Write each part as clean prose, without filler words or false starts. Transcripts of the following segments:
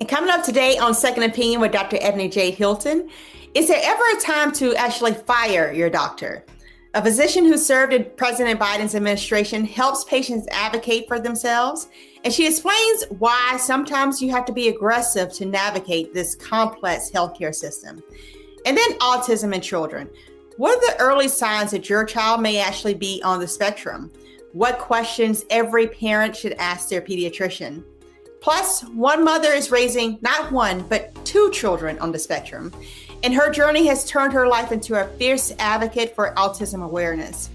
And coming up today on Second Opinion with Dr. Ebony J. Hilton, is there ever a time to actually fire your doctor? A physician who served in President Biden's administration helps patients advocate for themselves, and she explains why sometimes you have to be aggressive to navigate this complex healthcare system. And then autism in children. What are the early signs that your child may actually be on the spectrum? What questions every parent should ask their pediatrician? Plus, one mother is raising not one, but two children on the spectrum. And her journey has turned her life into a fierce advocate for autism awareness.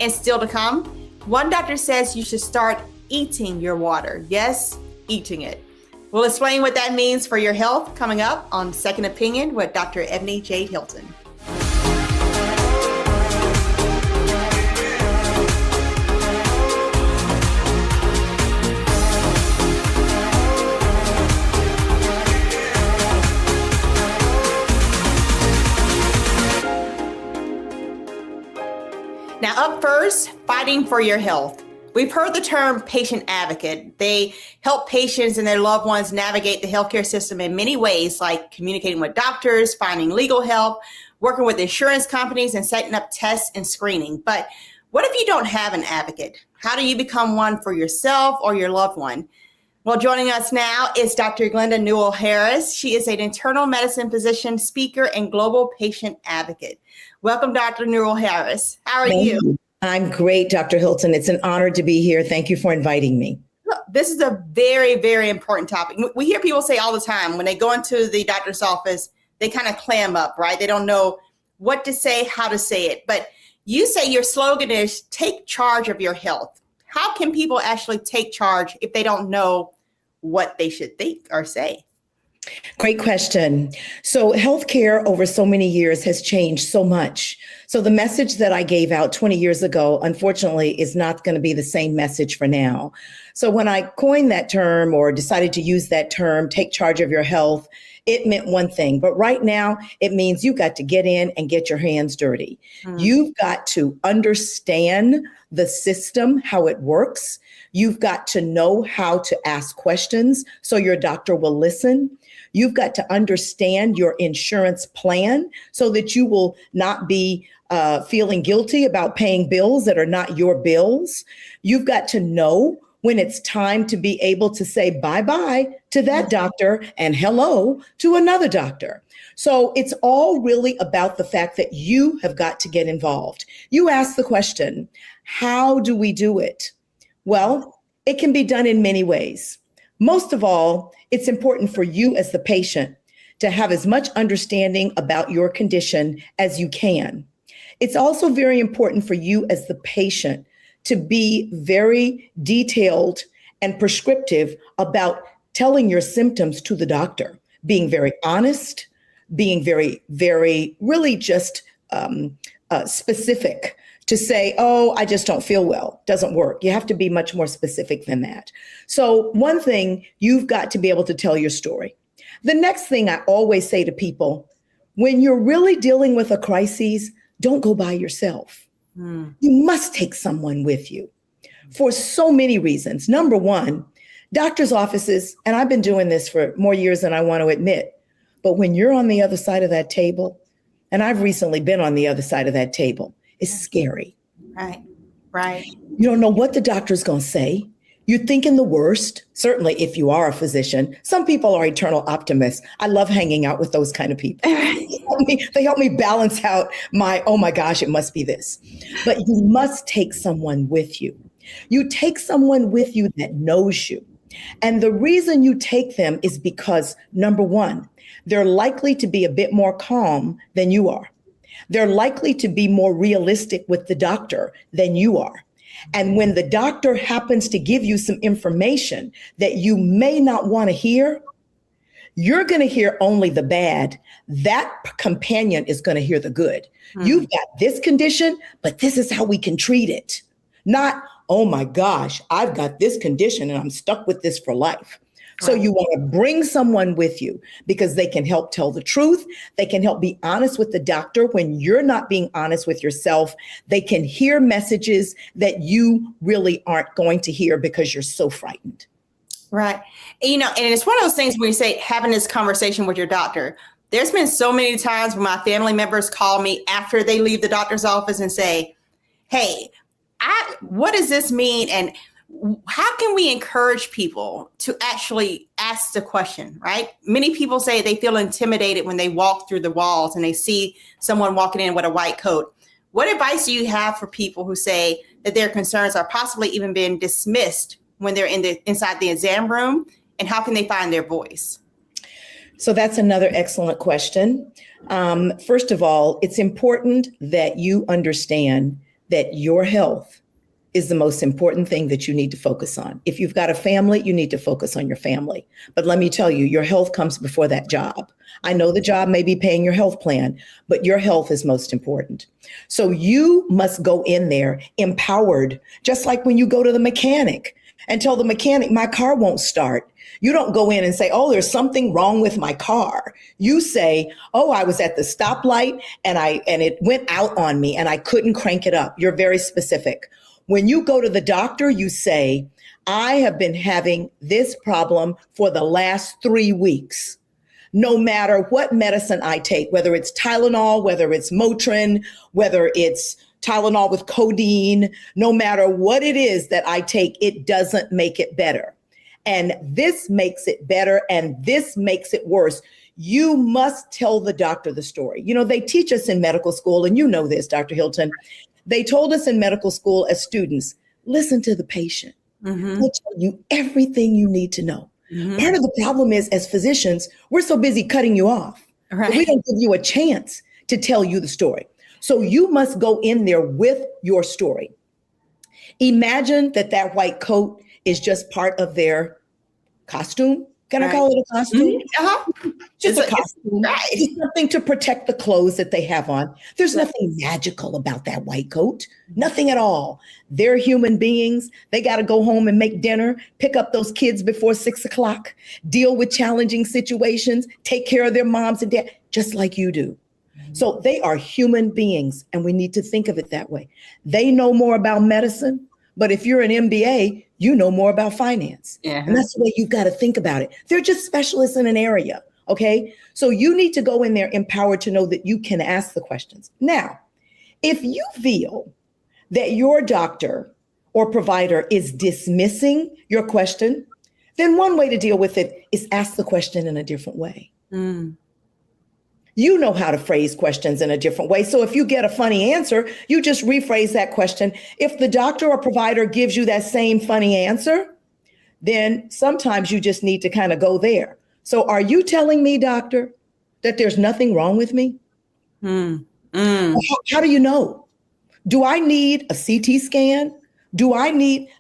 And still to come, one doctor says you should start eating your water. Yes, eating it. We'll explain what that means for your health coming up on Second Opinion with Dr. Ebony J. Hilton. Now, up first, fighting for your health. We've heard the term patient advocate. They help patients and their loved ones navigate the healthcare system in many ways, like communicating with doctors, finding legal help, working with insurance companies, and setting up tests and screening. But what if you don't have an advocate? How do you become one for yourself or your loved one? Well, joining us now is Dr. Glenda Newell-Harris. She is an internal medicine physician, speaker, and global patient advocate. Welcome, Dr. Newell-Harris. How are you? I'm great, Dr. Hilton. It's an honor to be here. Thank you for inviting me. Look, this is a very, very important topic. We hear people say all the time when they go into the doctor's office, they kind of clam up, right? They don't know what to say, how to say it. But you say your slogan is take charge of your health. How can people actually take charge if they don't know what they should think or say? Great question. So healthcare over so many years has changed so much. So the message that I gave out 20 years ago, unfortunately, is not going to be the same message for now. So when I coined that term or decided to use that term, take charge of your health, it meant one thing. But right now, it means you got to get in and get your hands dirty. You've got to understand the system, how it works. You've got to know how to ask questions so your doctor will listen. You've got to understand your insurance plan so that you will not be feeling guilty about paying bills that are not your bills. You've got to know when it's time to be able to say bye-bye to that doctor and hello to another doctor. So it's all really about the fact that you have got to get involved. You ask the question, how do we do it? Well, it can be done in many ways. Most of all, it's important for you as the patient to have as much understanding about your condition as you can. It's also very important for you as the patient to be very detailed and prescriptive about telling your symptoms to the doctor, being very honest, being very, very, really just specific. To say, oh, I just don't feel well, doesn't work. You have to be much more specific than that. So one thing, you've got to be able to tell your story. The next thing I always say to people, when you're really dealing with a crisis, don't go by yourself. You must take someone with you for so many reasons. Number one, doctor's offices, and I've been doing this for more years than I want to admit, but when you're on the other side of that table, and I've recently been on the other side of that table, it's scary. Right. You don't know what the doctor's going to say. You're thinking the worst, certainly if you are a physician. Some people are eternal optimists. I love hanging out with those kind of people. They help me balance out my, oh my gosh, it must be this. But you must take someone with you. You take someone with you that knows you. And the reason you take them is because, number one, they're likely to be a bit more calm than you are. They're likely to be more realistic with the doctor than you are. And when the doctor happens to give you some information that you may not want to hear, you're going to hear only the bad. That companion is going to hear the good. You've got this condition, but this is how we can treat it. Not, oh my gosh, I've got this condition and I'm stuck with this for life. So you want to bring someone with you because they can help tell the truth. They can help be honest with the doctor when you're not being honest with yourself. They can hear messages that you really aren't going to hear because you're so frightened. Right. And it's one of those things when you say having this conversation with your doctor. There's been so many times when my family members call me after they leave the doctor's office and say, hey, what does this mean? And how can we encourage people to actually ask the question, right? Many people say they feel intimidated when they walk through the walls and they see someone walking in with a white coat. What advice do you have for people who say that their concerns are possibly even being dismissed when they're inside the exam room, and how can they find their voice? So that's another excellent question. First of all, it's important that you understand that your health is the most important thing that you need to focus on. If you've got a family, you need to focus on your family. But let me tell you, your health comes before that job. I know the job may be paying your health plan, but your health is most important. So you must go in there empowered, just like when you go to the mechanic and tell the mechanic, my car won't start. You don't go in and say, oh, there's something wrong with my car. You say, oh, I was at the stoplight and it went out on me and I couldn't crank it up. You're very specific. When you go to the doctor, you say, I have been having this problem for the last 3 weeks. No matter what medicine I take, whether it's Tylenol, whether it's Motrin, whether it's Tylenol with codeine, no matter what it is that I take, it doesn't make it better. And this makes it better and this makes it worse. You must tell the doctor the story. They teach us in medical school, and you know this, Dr. Hilton. They told us in medical school as students, listen to the patient. Mm-hmm. They'll tell you everything you need to know. Mm-hmm. Part of the problem is, as physicians, we're so busy cutting you off. Right. We don't give you a chance to tell you the story. So you must go in there with your story. Imagine that white coat is just part of their costume. Can I call it a costume? Mm-hmm. Uh-huh. Just a costume. It's something to protect the clothes that they have on. There's nothing magical about that white coat. Nothing at all. They're human beings. They got to go home and make dinner, pick up those kids before 6 o'clock, deal with challenging situations, take care of their moms and dad, just like you do. Mm-hmm. So they are human beings, and we need to think of it that way. They know more about medicine, but if you're an MBA, you know more about finance. Yeah. And that's the way you've got to think about it. They're just specialists in an area. Okay. So you need to go in there empowered to know that you can ask the questions. Now, if you feel that your doctor or provider is dismissing your question, then one way to deal with it is ask the question in a different way. Mm. You know how to phrase questions in a different way. So if you get a funny answer, you just rephrase that question. If the doctor or provider gives you that same funny answer, then sometimes you just need to kind of go there. So are you telling me, doctor, that there's nothing wrong with me? How do you know? Do I need a CT scan?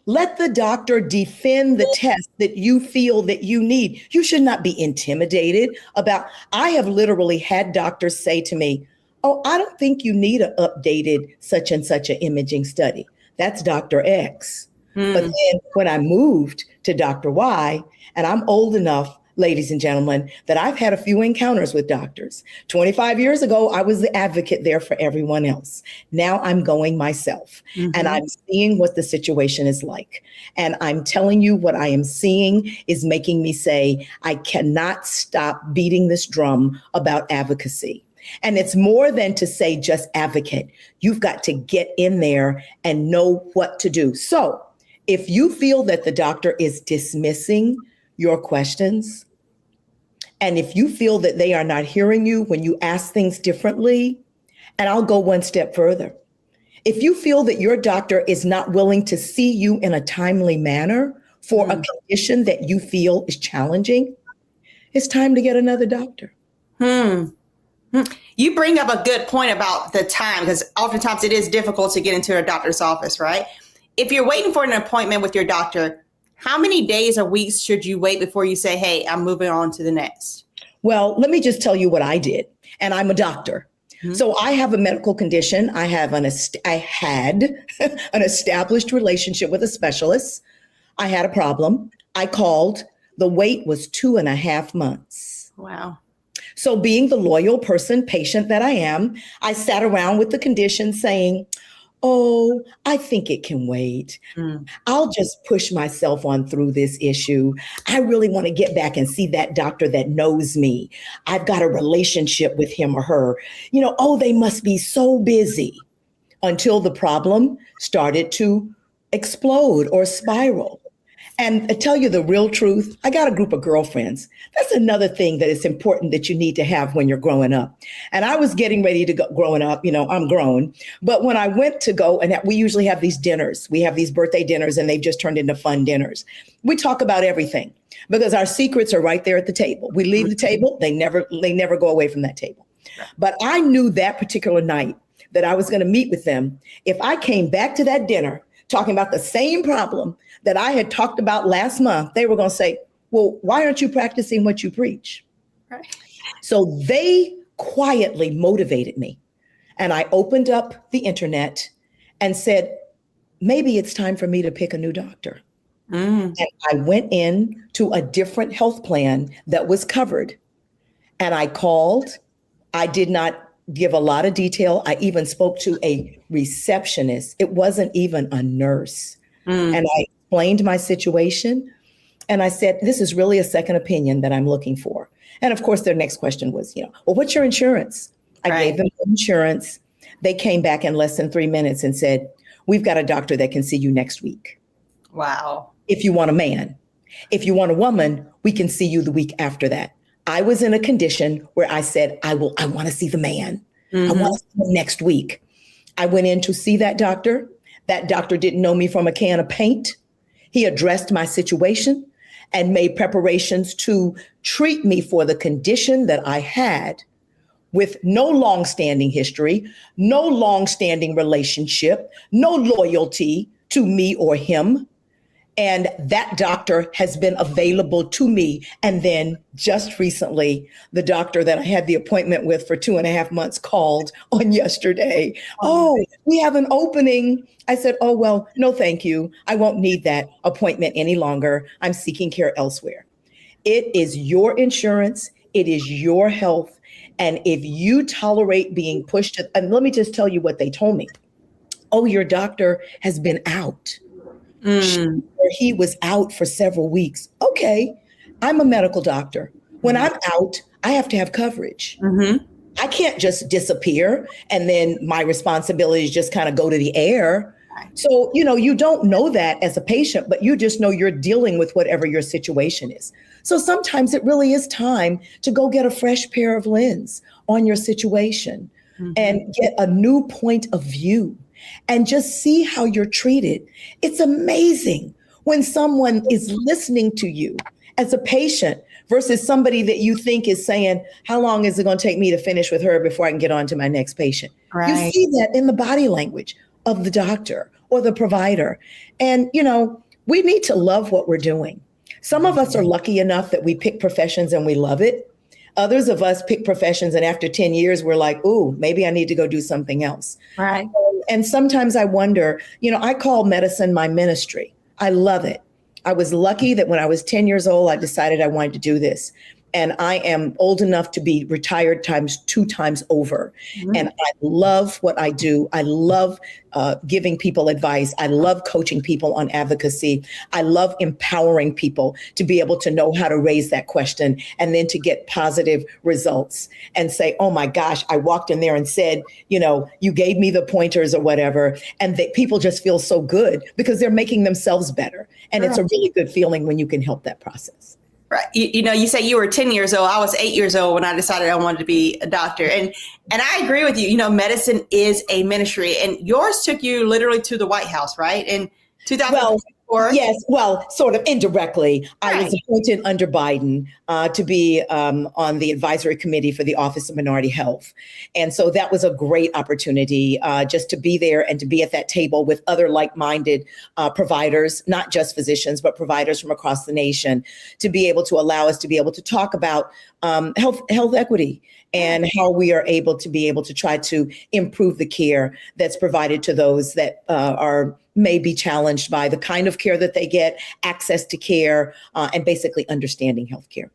Let the doctor defend the test that you feel that you need. You should not be intimidated about, I have literally had doctors say to me, oh, I don't think you need an updated such and such an imaging study. That's Dr. X. But then when I moved to Dr. Y, and I'm old enough, ladies and gentlemen, that I've had a few encounters with doctors. 25 years ago, I was the advocate there for everyone else. Now I'm going myself, and I'm seeing what the situation is like. And I'm telling you, what I am seeing is making me say, I cannot stop beating this drum about advocacy. And it's more than to say just advocate. You've got to get in there and know what to do. So if you feel that the doctor is dismissing your questions, and if you feel that they are not hearing you when you ask things differently, and I'll go one step further. If you feel that your doctor is not willing to see you in a timely manner for a condition that you feel is challenging, it's time to get another doctor. You bring up a good point about the time, because oftentimes it is difficult to get into a doctor's office, right? If you're waiting for an appointment with your doctor, how many days or weeks should you wait before you say, hey, I'm moving on to the next? Well, let me just tell you what I did. And I'm a doctor. So I have a medical condition. I had an established relationship with a specialist. I had a problem. I called. The wait was 2.5 months. Wow. So being the loyal patient that I am, I sat around with the condition saying, Oh, I think it can wait. Mm. I'll just push myself on through this issue. I really want to get back and see that doctor that knows me. I've got a relationship with him or her. Oh, they must be so busy, until the problem started to explode or spiral. And to tell you the real truth, I got a group of girlfriends. That's another thing that is important that you need to have when you're growing up. And I was getting ready to go growing up, I'm grown. But when I went to go, and we usually have these dinners, we have these birthday dinners, and they've just turned into fun dinners. We talk about everything because our secrets are right there at the table. We leave the table, they never go away from that table. But I knew that particular night that I was going to meet with them. If I came back to that dinner talking about the same problem that I had talked about last month, they were going to say, well, why aren't you practicing what you preach? Right. So they quietly motivated me. And I opened up the internet and said, maybe it's time for me to pick a new doctor. And I went in to a different health plan that was covered. And I called. I did not give a lot of detail. I even spoke to a receptionist. It wasn't even a nurse. And I explained my situation. And I said, this is really a second opinion that I'm looking for. And of course, their next question was, well, what's your insurance? I gave them insurance. They came back in less than 3 minutes and said, we've got a doctor that can see you next week. Wow. If you want a man. If you want a woman, we can see you the week after that. I was in a condition where I said, I want to see the man. I want to see him next week. I went in to see that doctor. That doctor didn't know me from a can of paint. He addressed my situation and made preparations to treat me for the condition that I had, with no long-standing history, no long-standing relationship, no loyalty to me or him. And that doctor has been available to me. And then just recently, the doctor that I had the appointment with for 2.5 months called on yesterday. Oh, we have an opening. I said, oh, well, no, thank you. I won't need that appointment any longer. I'm seeking care elsewhere. It is your insurance. It is your health. And if you tolerate being pushed, and let me just tell you what they told me. Oh, your doctor has been out. He was out for several weeks. Okay, I'm a medical doctor. When I'm out, I have to have coverage. I can't just disappear and then my responsibilities just kind of go to the air. So, you don't know that as a patient, but you just know you're dealing with whatever your situation is. So sometimes it really is time to go get a fresh pair of lens on your situation and get a new point of view. And just see how you're treated. It's amazing when someone is listening to you as a patient versus somebody that you think is saying, how long is it going to take me to finish with her before I can get on to my next patient? Right. You see that in the body language of the doctor or the provider. And, we need to love what we're doing. Some of us are lucky enough that we pick professions and we love it. Others of us pick professions and after 10 years, we're like, ooh, maybe I need to go do something else. Right. And sometimes I wonder, I call medicine my ministry. I love it. I was lucky that when I was 10 years old, I decided I wanted to do this. And I am old enough to be retired times 2 times over. And I love what I do. I love giving people advice. I love coaching people on advocacy. I love empowering people to be able to know how to raise that question and then to get positive results and say, oh my gosh, I walked in there and said, you gave me the pointers or whatever. And people just feel so good because they're making themselves better. And it's a really good feeling when you can help that process. Right. You say you were 10 years old. I was 8 years old when I decided I wanted to be a doctor. And I agree with you. Medicine is a ministry, and yours took you literally to the White House, right? In 2004. Yes. Well, sort of indirectly. Right. I was appointed under Biden to be on the advisory committee for the Office of Minority Health. And so that was a great opportunity just to be there and to be at that table with other like-minded providers, not just physicians, but providers from across the nation, to be able to allow us to be able to talk about health equity and how we are able to try to improve the care that's provided to those that may be challenged by the kind of care that they get, access to care, and basically understanding healthcare.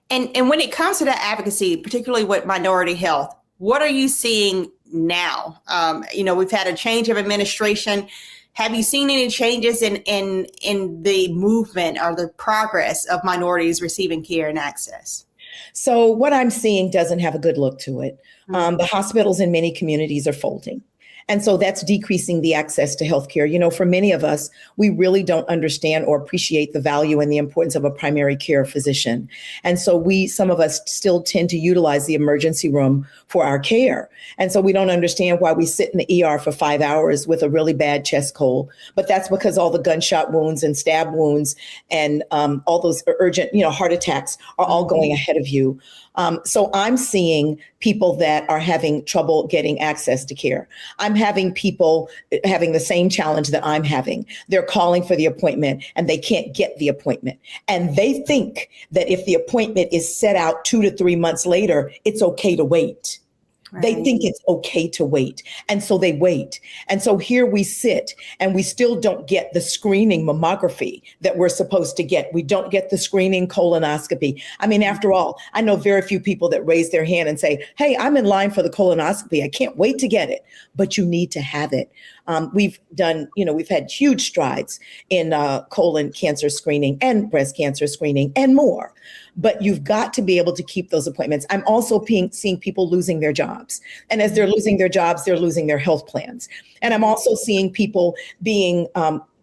And when it comes to that advocacy, particularly with minority health, What are you seeing now? We've had a change of administration. Have you seen any changes in the movement or the progress of minorities receiving care and access? So what I'm seeing doesn't have a good look to it. The hospitals in many communities are folding. And so that's decreasing the access to healthcare. For many of us, we really don't understand or appreciate the value and the importance of a primary care physician. And so some of us still tend to utilize the emergency room for our care. And so we don't understand why we sit in the ER for 5 hours with a really bad chest cold. But that's because all the gunshot wounds and stab wounds and all those urgent, heart attacks are all going ahead of you. So I'm seeing people that are having trouble getting access to care. I'm having people having the same challenge that I'm having. They're calling for the appointment and they can't get the appointment. And they think that if the appointment is set out 2 to 3 months later, it's okay to wait. Right. They think it's okay to wait. And so they wait. And so here we sit and we still don't get the screening mammography that we're supposed to get. We don't get the screening colonoscopy. I mean, after all, I know very few people that raise their hand and say, hey, I'm in line for the colonoscopy. I can't wait to get it. But you need to have it. We've had huge strides in colon cancer screening and breast cancer screening and more. But you've got to be able to keep those appointments. I'm also seeing people losing their jobs. And as they're losing their jobs, they're losing their health plans. And I'm also seeing people being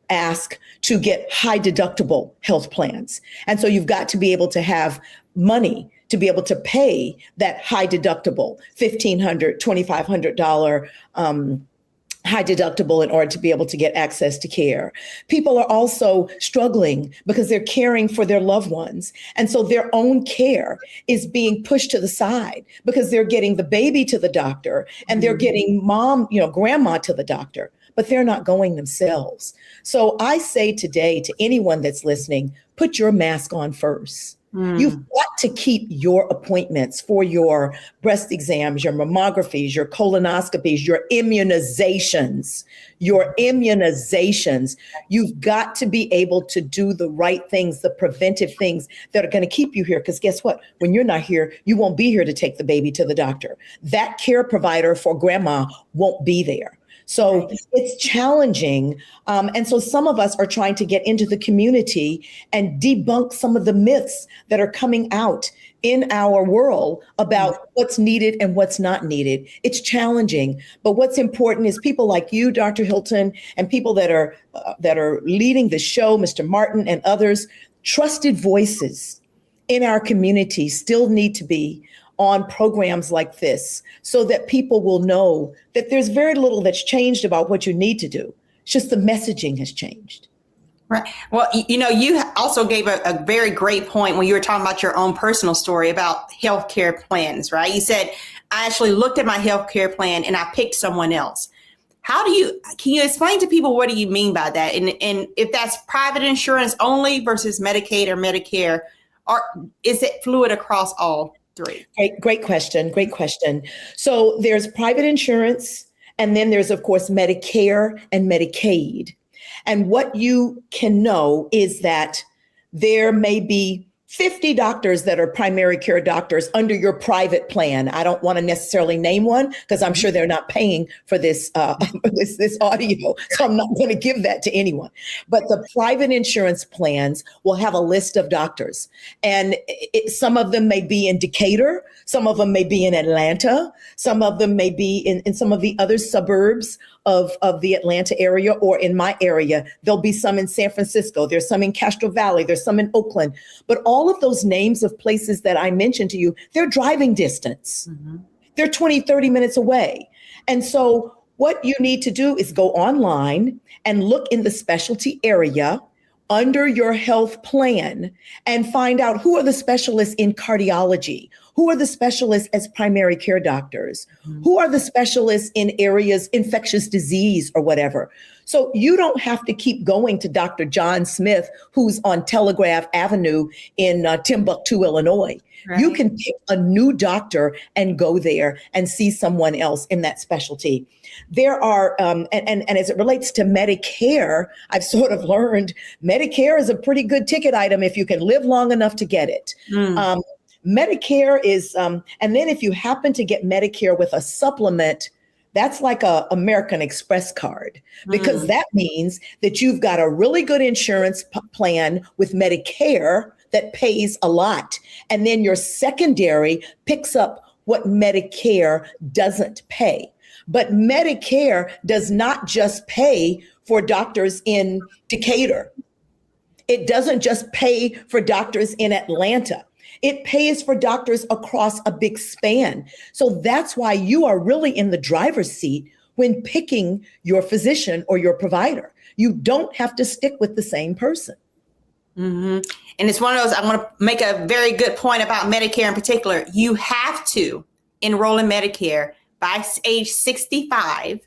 asked to get high deductible health plans. And so you've got to be able to have money to be able to pay that high deductible $1,500, $2,500 high deductible in order to be able to get access to care. People are also struggling because they're caring for their loved ones. And so their own care is being pushed to the side because they're getting the baby to the doctor and they're getting grandma to the doctor, but they're not going themselves. So I say today to anyone that's listening, put your mask on first. You've got to keep your appointments for your breast exams, your mammographies, your colonoscopies, your immunizations. You've got to be able to do the right things, the preventive things that are going to keep you here. Because guess what? When you're not here, you won't be here to take the baby to the doctor. That care provider for grandma won't be there. So it's challenging. And so some of us are trying to get into the community and debunk some of the myths that are coming out in our world about what's needed and what's not needed. It's challenging. But what's important is people like you, Dr. Hilton, and people that are leading the show, Mr. Martin and others, trusted voices in our community still need to be on programs like this so that people will know that there's very little that's changed about what you need to do. It's just the messaging has changed. Right. Well, you also gave a very great point when you were talking about your own personal story about healthcare plans, right? You said, I actually looked at my healthcare plan and I picked someone else. Can you explain to people, what do you mean by that? And if that's private insurance only versus Medicaid or Medicare, or is it fluid across all three? Great question. So there's private insurance, and then there's, of course, Medicare and Medicaid. And what you can know is that there may be 50 doctors that are primary care doctors under your private plan. I don't want to necessarily name one because I'm sure they're not paying for this this audio. So I'm not going to give that to anyone. But the private insurance plans will have a list of doctors. And some of them may be in Decatur. Some of them may be in Atlanta. Some of them may be in some of the other suburbs of the Atlanta area, or in my area. There'll be some in San Francisco. There's some in Castro Valley. There's some in Oakland. But all of those names of places that I mentioned to you, they're driving distance. They're 20, 30 minutes away. And so what you need to do is go online and look in the specialty area under your health plan and find out who are the specialists in cardiology, who are the specialists as primary care doctors, who are the specialists in areas, infectious disease or whatever. So you don't have to keep going to Dr. John Smith, who's on Telegraph Avenue in Timbuktu, Illinois. Right. You can pick a new doctor and go there and see someone else in that specialty. There are, and as it relates to Medicare, I've sort of learned Medicare is a pretty good ticket item if you can live long enough to get it. Medicare is, and then if you happen to get Medicare with a supplement, that's like a American Express card, because that means that you've got a really good insurance plan with Medicare that pays a lot. And then your secondary picks up what Medicare doesn't pay. But Medicare does not just pay for doctors in Decatur. It doesn't just pay for doctors in Atlanta. It pays for doctors across a big span. So that's why you are really in the driver's seat when picking your physician or your provider. You don't have to stick with the same person. And it's one of those, I want to make a very good point about Medicare in particular. You have to enroll in Medicare by age 65.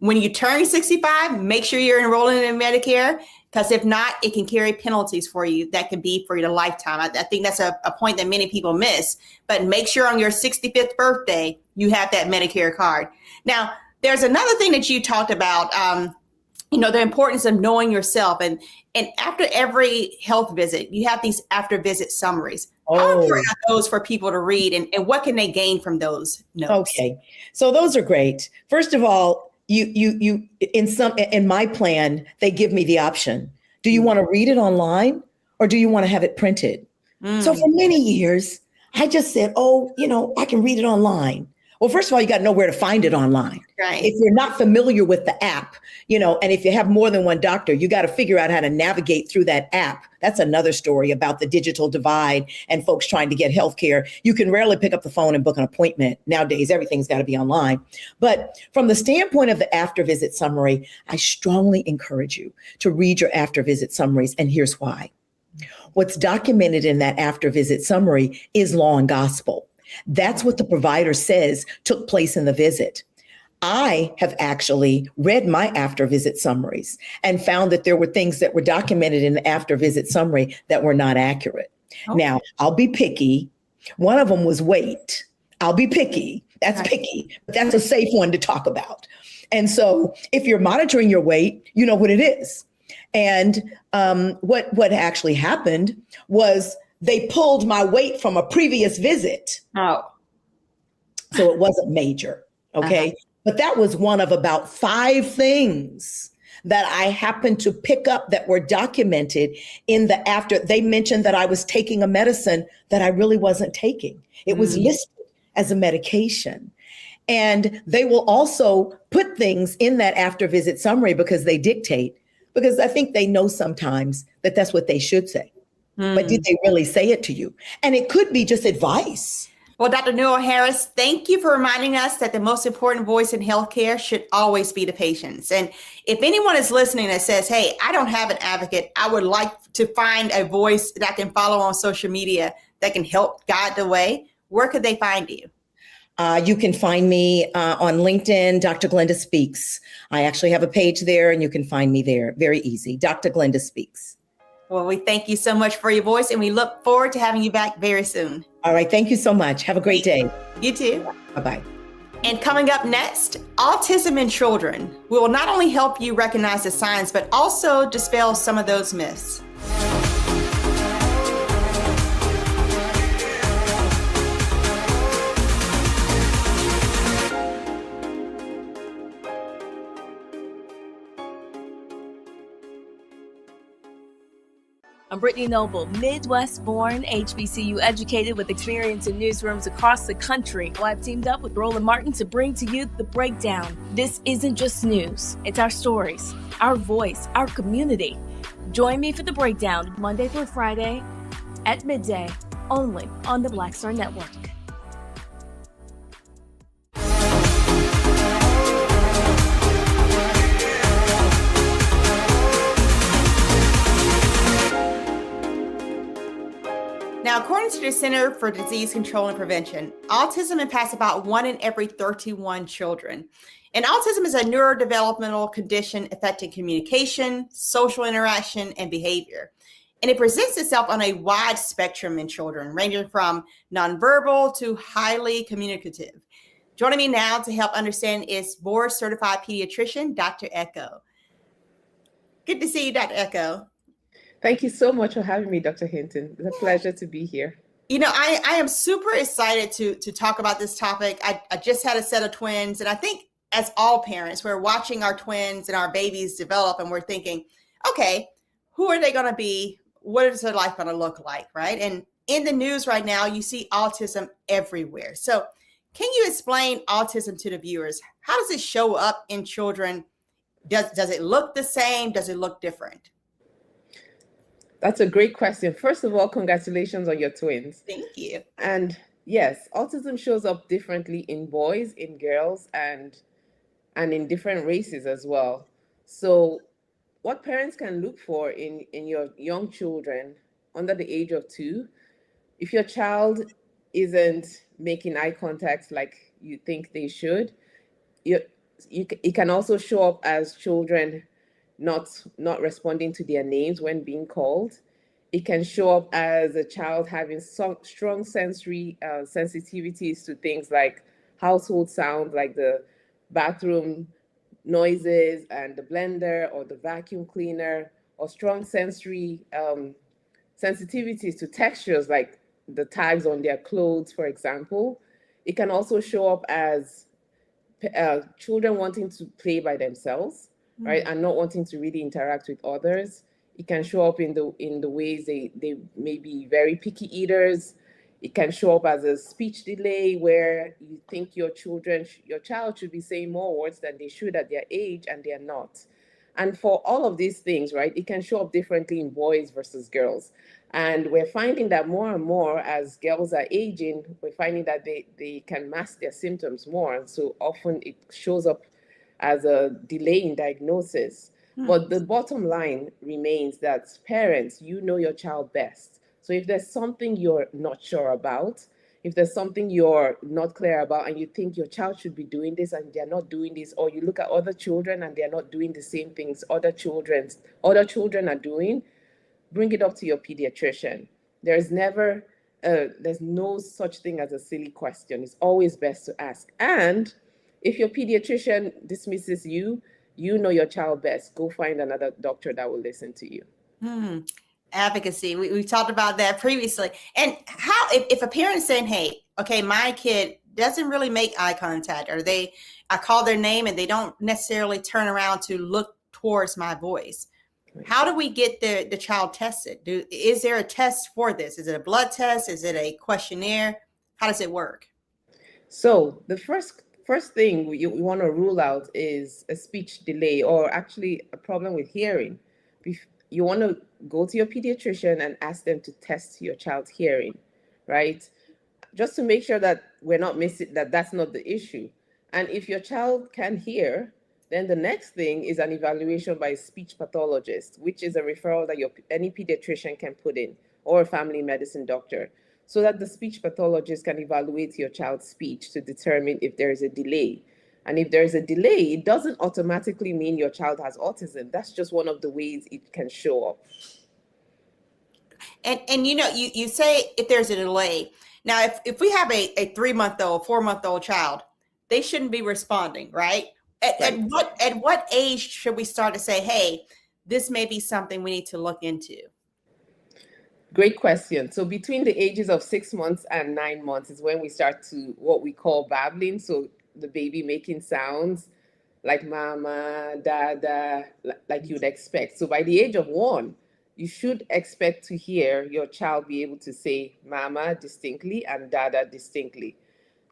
When you turn 65, make sure you're enrolling in Medicare, because if not, it can carry penalties for you that can be for your lifetime. I think that's a point that many people miss. But make sure on your 65th birthday, you have that Medicare card. Now, there's another thing that you talked about, the importance of knowing yourself. And after every health visit, you have these after visit summaries. How important are those for people to read, and what can they gain from those notes? Okay, so those are great. First of all, you in my plan, they give me the option. Do you want to read it online, or do you want to have it printed? So for many years, I just said, I can read it online. Well, first of all, you got to know where to find it online. Right. If you're not familiar with the app, and if you have more than one doctor, you got to figure out how to navigate through that app. That's another story about the digital divide and folks trying to get healthcare. You can rarely pick up the phone and book an appointment. Nowadays, everything's got to be online. But from the standpoint of the after visit summary, I strongly encourage you to read your after visit summaries. And here's why. What's documented in that after visit summary is law and gospel. That's what the provider says took place in the visit. I have actually read my after visit summaries and found that there were things that were documented in the after visit summary that were not accurate. Okay. Now, I'll be picky. One of them was weight. I'll be picky. That's picky, but that's a safe one to talk about. And so if you're monitoring your weight, you know what it is. And what actually happened was they pulled my weight from a previous visit. Oh. So it wasn't major. Okay. But that was one of about 5 things that I happened to pick up that were documented in the after. They mentioned that I was taking a medicine that I really wasn't taking. It was listed as a medication. And they will also put things in that after visit summary because they dictate, because I think they know sometimes that that's what they should say. But did they really say it to you? And it could be just advice. Well, Dr. Newell Harris, thank you for reminding us that the most important voice in healthcare should always be the patients. And if anyone is listening that says, hey, I don't have an advocate, I would like to find a voice that I can follow on social media that can help guide the way, where could they find you? You can find me on LinkedIn, Dr. Glenda Speaks. I actually have a page there and you can find me there. Very easy. Dr. Glenda Speaks. Well, we thank you so much for your voice, and we look forward to having you back very soon. All right. Thank you so much. Have a great day. You too. Bye-bye. And coming up next, autism in children. We will not only help you recognize the signs, but also dispel some of those myths. I'm Brittany Noble, Midwest-born, HBCU educated with experience in newsrooms across the country. Well, I've teamed up with Roland Martin to bring to you The Breakdown. This isn't just news. It's our stories, our voice, our community. Join me for The Breakdown, Monday through Friday at midday, only on the Black Star Network. Now, according to the Center for Disease Control and Prevention, autism impacts about 1 in every 31 children. And autism is a neurodevelopmental condition affecting communication, social interaction, and behavior. And it presents itself on a wide spectrum in children, ranging from nonverbal to highly communicative. Joining me now to help understand is board-certified pediatrician, Dr. Echo. Good to see you, Dr. Echo. Thank you so much for having me, Dr. Hinton. It's a pleasure to be here. I am super excited to talk about this topic. I just had a set of twins, and I think as all parents, we're watching our twins and our babies develop, and we're thinking, okay, who are they going to be? What is their life going to look like, right? And in the news right now, you see autism everywhere. So, can you explain autism to the viewers? How does it show up in children? Does it look the same? Does it look different? That's a great question. First of all, congratulations on your twins. Thank you. And yes, autism shows up differently in boys, in girls, and in different races as well. So what parents can look for in your young children under the age of 2, if your child isn't making eye contact like you think they should, it can also show up as children not responding to their names when being called. It can show up as a child having strong sensory sensitivities to things like household sounds, like the bathroom noises and the blender or the vacuum cleaner, or strong sensory sensitivities to textures like the tags on their clothes, for example. It can also show up as children wanting to play by themselves, right, and not wanting to really interact with others. It can show up in the ways they may be very picky eaters. It can show up as a speech delay where you think your child should be saying more words than they should at their age, and they're not. And for all of these things, right, it can show up differently in boys versus girls. And we're finding that more and more as girls are aging, we're finding that they can mask their symptoms more. And so often it shows up as a delay in diagnosis. But the bottom line remains that parents, you know your child best. So if there's something you're not sure about, if there's something you're not clear about and you think your child should be doing this and they're not doing this, or you look at other children and they're not doing the same things other children are doing, bring it up to your pediatrician. There's no such thing as a silly question. It's always best to ask. And if your pediatrician dismisses you, you know your child best. Go find another doctor that will listen to you. Advocacy. We talked about that previously. And how, if a parent's saying, hey, okay, my kid doesn't really make eye contact, or I call their name and they don't necessarily turn around to look towards my voice. How do we get the child tested? Is there a test for this? Is it a blood test? Is it a questionnaire? How does it work? So the first thing we want to rule out is a speech delay, or actually a problem with hearing. You want to go to your pediatrician and ask them to test your child's hearing, right? Just to make sure that we're not missing, that's not the issue. And if your child can hear, then the next thing is an evaluation by a speech pathologist, which is a referral that any pediatrician can put in, or a family medicine doctor, so that the speech pathologist can evaluate your child's speech to determine if there is a delay. And if there is a delay, it doesn't automatically mean your child has autism. That's just one of the ways it can show up. And you say if there's a delay. Now, if we have a 3-month-old, 4-month-old child, they shouldn't be responding, right? At what age should we start to say, hey, this may be something we need to look into? Great question. So between the ages of 6 months and 9 months is when we start to what we call babbling. So the baby making sounds like mama, dada, like you'd expect. So by the age of 1, you should expect to hear your child be able to say mama distinctly and dada distinctly.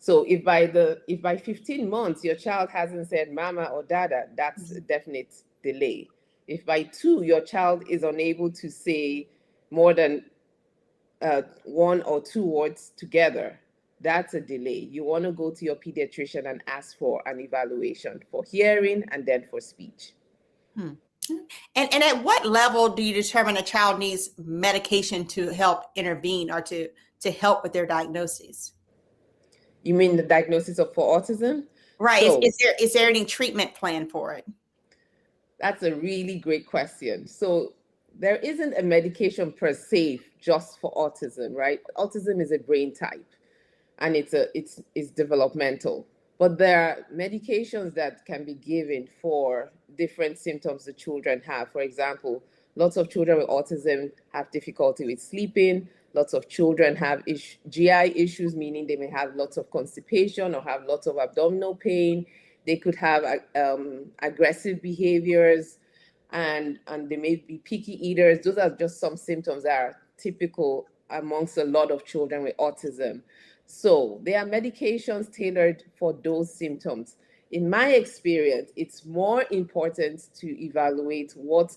So if by 15 months your child hasn't said mama or dada, that's a definite delay. If by 2 your child is unable to say more than 1 or 2 words together, that's a delay. You want to go to your pediatrician and ask for an evaluation for hearing and then for speech. And at what level do you determine a child needs medication to help intervene or to help with their diagnosis? You mean the diagnosis for autism? Right. So, is there any treatment plan for it? That's a really great question. So there isn't a medication per se just for autism, right? Autism is a brain type and it's developmental. But there are medications that can be given for different symptoms the children have. For example, lots of children with autism have difficulty with sleeping. Lots of children have GI issues, meaning they may have lots of constipation or have lots of abdominal pain. They could have aggressive behaviors, and they may be picky eaters. Those are just some symptoms that are typical amongst a lot of children with autism. So there are medications tailored for those symptoms. In my experience, it's more important to evaluate what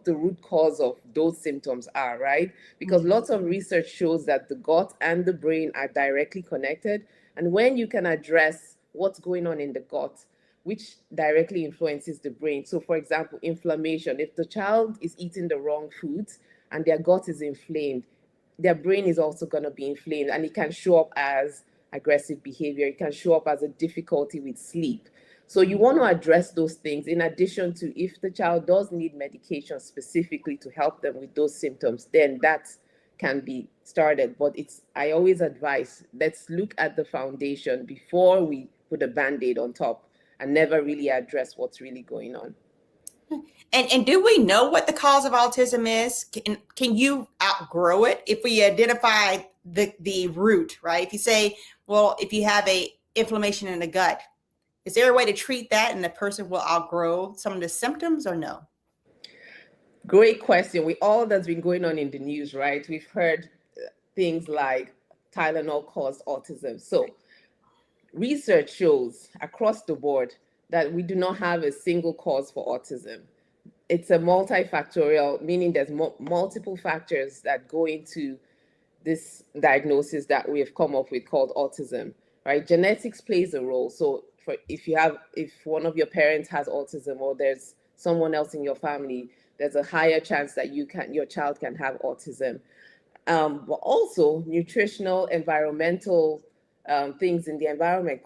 the root cause of those symptoms are, right? Because lots of research shows that the gut and the brain are directly connected. And when you can address what's going on in the gut, which directly influences the brain. So for example, inflammation. If the child is eating the wrong foods and their gut is inflamed, their brain is also going to be inflamed, and it can show up as aggressive behavior. It can show up as a difficulty with sleep. So you want to address those things in addition to, if the child does need medication specifically to help them with those symptoms, then that can be started. But I always advise, let's look at the foundation before we put a Band-Aid on top and never really address what's really going on. And do we know what the cause of autism is? Can you outgrow it if we identify the root, right? If you say, well, if you have a inflammation in the gut, is there a way to treat that and the person will outgrow some of the symptoms, or no? Great question. With all that's been going on in the news, right? We've heard things like Tylenol caused autism. So research shows across the board that we do not have a single cause for autism. It's a multifactorial, meaning there's multiple factors that go into this diagnosis that we have come up with called autism, right? Genetics plays a role. So if one of your parents has autism, or there's someone else in your family, there's a higher chance that your child can have autism. But also nutritional, environmental things in the environment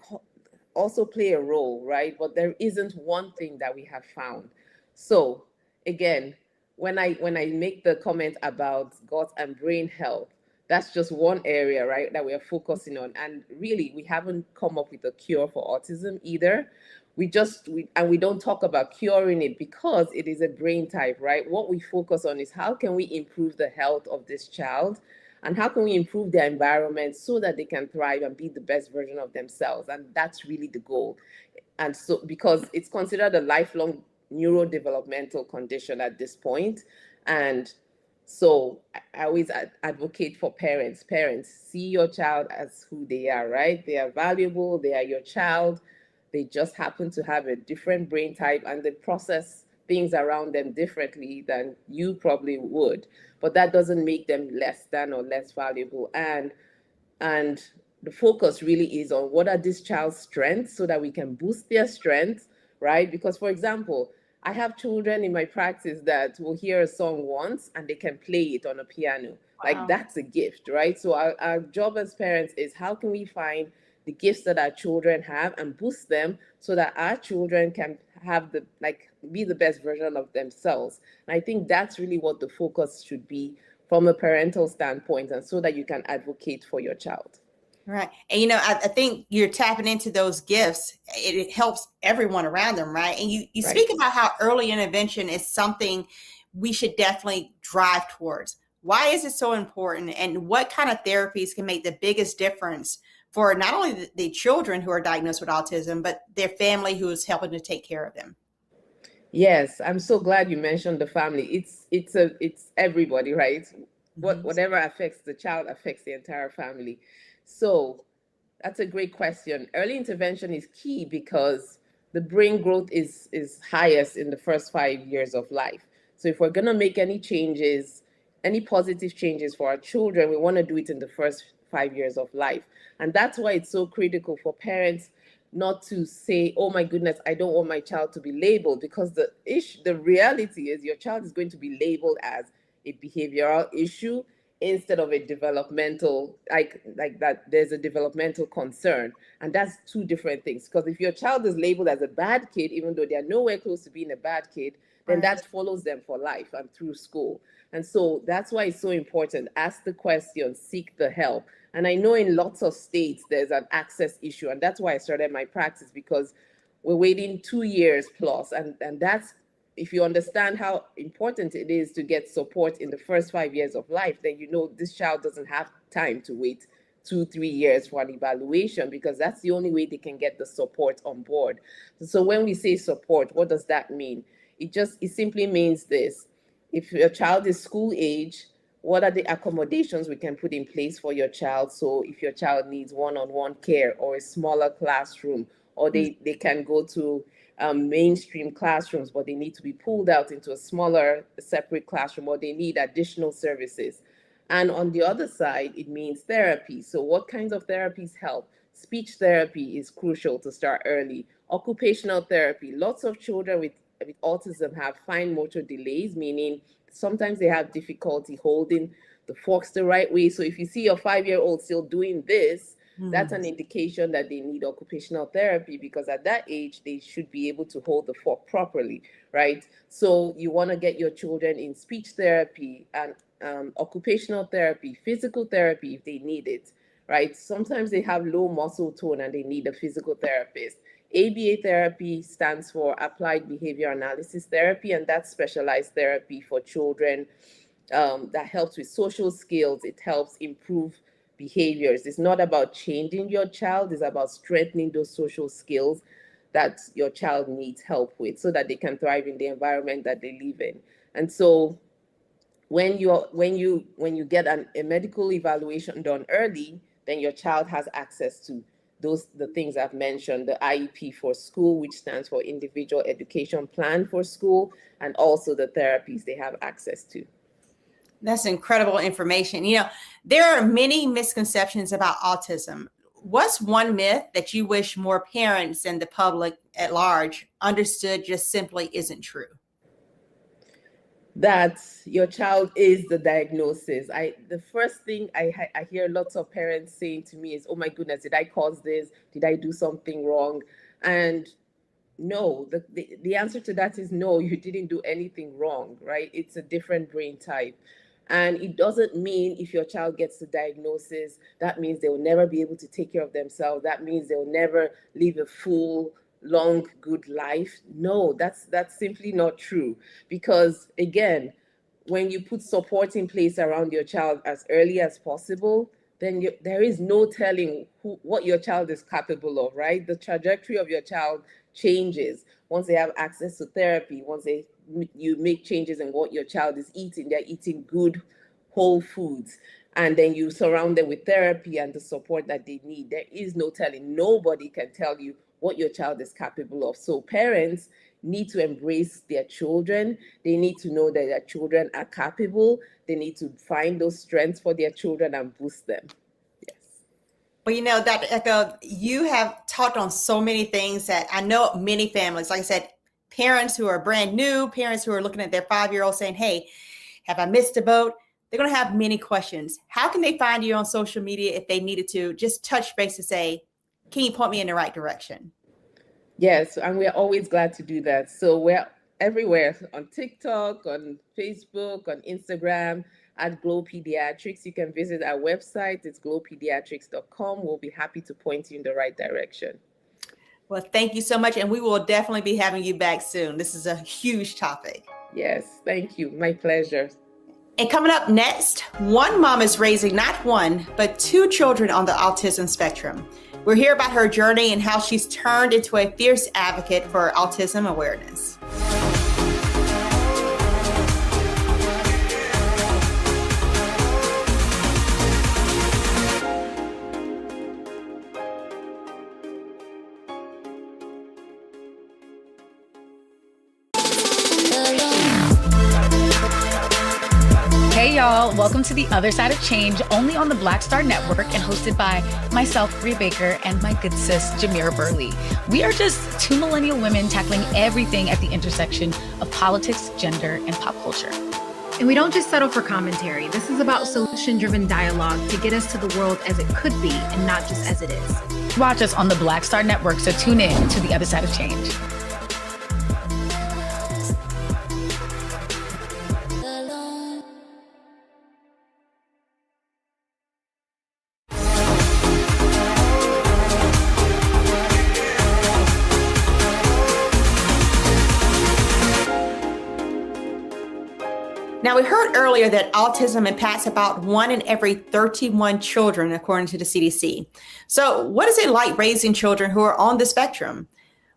also play a role, right? But there isn't one thing that we have found. So again, when I make the comment about gut and brain health, that's just one area, right, that we are focusing on. And really, we haven't come up with a cure for autism either. We don't talk about curing it because it is a brain type, right? What we focus on is how can we improve the health of this child, and how can we improve their environment so that they can thrive and be the best version of themselves. And that's really the goal. And so, because it's considered a lifelong neurodevelopmental condition at this point. And so I always advocate for parents. Parents, see your child as who they are, right? They are valuable. They are your child. They just happen to have a different brain type, and they process things around them differently than you probably would. But that doesn't make them less than or less valuable. And the focus really is on what are this child's strengths so that we can boost their strengths, right? Because, for example, I have children in my practice that will hear a song once and they can play it on a piano. Wow. Like, that's a gift, right? So our job as parents is how can we find the gifts that our children have and boost them so that our children can have be the best version of themselves. And I think that's really what the focus should be from a parental standpoint, and so that you can advocate for your child. Right. And, I think you're tapping into those gifts. It helps everyone around them, right? And you right. Speak about how early intervention is something we should definitely drive towards. Why is it so important? And what kind of therapies can make the biggest difference for not only the children who are diagnosed with autism, but their family who is helping to take care of them? Yes, I'm so glad you mentioned the family. It's everybody, right? Mm-hmm. Whatever affects the child affects the entire family. So that's a great question. Early intervention is key because the brain growth is highest in the first 5 years of life. So if we're going to make any changes, any positive changes for our children, we want to do it in the first 5 years of life. And that's why it's so critical for parents not to say, oh my goodness, I don't want my child to be labeled, because the reality is your child is going to be labeled as a behavioral issue instead of a developmental, like that there's a developmental concern. And that's two different things. Because if your child is labeled as a bad kid, even though they're nowhere close to being a bad kid, then right. That follows them for life and through school. And so that's why it's so important. Ask the question, seek the help. And I know in lots of states, there's an access issue. And that's why I started my practice, because we're waiting 2 years plus. And that's if you understand how important it is to get support in the first 5 years of life, then you know this child doesn't have time to wait 2-3 years for an evaluation, because that's the only way they can get the support on board. So when we say support, what does that mean? It simply means this: if your child is school age, what are the accommodations we can put in place for your child? So if your child needs one-on-one care or a smaller classroom, or they can go to mainstream classrooms, but they need to be pulled out into a smaller, separate classroom, or they need additional services. And on the other side, it means therapy. So what kinds of therapies help? Speech therapy is crucial to start early. Occupational therapy. Lots of children with autism have fine motor delays, meaning sometimes they have difficulty holding the forks the right way. So if you see your 5-year-old still doing this, that's an indication that they need occupational therapy, because at that age, they should be able to hold the fork properly, right? So you want to get your children in speech therapy and occupational therapy, physical therapy if they need it, right? Sometimes they have low muscle tone and they need a physical therapist. ABA therapy stands for Applied Behavior Analysis Therapy, and that's specialized therapy for children that helps with social skills. It helps improve behaviors. It's not about changing your child, it's about strengthening those social skills that your child needs help with, so that they can thrive in the environment that they live in. And so when you get a medical evaluation done early, then your child has access to the things I've mentioned: the IEP for school, which stands for Individual Education Plan for School, and also the therapies they have access to. That's incredible information. There are many misconceptions about autism. What's one myth that you wish more parents and the public at large understood just simply isn't true? That your child is the diagnosis. The first thing I hear lots of parents saying to me is, "Oh my goodness, did I cause this? Did I do something wrong?" And no, the answer to that is no, you didn't do anything wrong, right? It's a different brain type. And it doesn't mean if your child gets the diagnosis, that means they will never be able to take care of themselves. That means they will never live a full, long, good life. No, that's simply not true. Because again, when you put support in place around your child as early as possible, then there is no telling what your child is capable of, right? The trajectory of your child changes once they have access to therapy, once you make changes in what your child is eating. They're eating good, whole foods. And then you surround them with therapy and the support that they need. There is no telling. Nobody can tell you what your child is capable of. So parents need to embrace their children. They need to know that their children are capable. They need to find those strengths for their children and boost them. Yes. Well, Dr. Echo, you have talked on so many things that I know many families, like I said, parents who are brand new, parents who are looking at their 5-year-old saying, "Hey, have I missed a boat?" They're going to have many questions. How can they find you on social media if they needed to just touch base to say, "Can you point me in the right direction?" Yes, and we're always glad to do that. So we're everywhere, on TikTok, on Facebook, on Instagram, at Glow Pediatrics. You can visit our website. It's glowpediatrics.com. We'll be happy to point you in the right direction. Well, thank you so much. And we will definitely be having you back soon. This is a huge topic. Yes, thank you. My pleasure. And coming up next, one mom is raising not one, but 2 children on the autism spectrum. We'll hear about her journey and how she's turned into a fierce advocate for autism awareness. Hey y'all, welcome to The Other Side of Change, only on the Black Star Network and hosted by myself, Bree Baker, and my good sis, Jameer Burley. We are just 2 millennial women tackling everything at the intersection of politics, gender, and pop culture. And we don't just settle for commentary. This is about solution-driven dialogue to get us to the world as it could be and not just as it is. Watch us on the Black Star Network, so tune in to The Other Side of Change. Now, we heard earlier that autism impacts about 1 in every 31 children, according to the CDC. So what is it like raising children who are on the spectrum?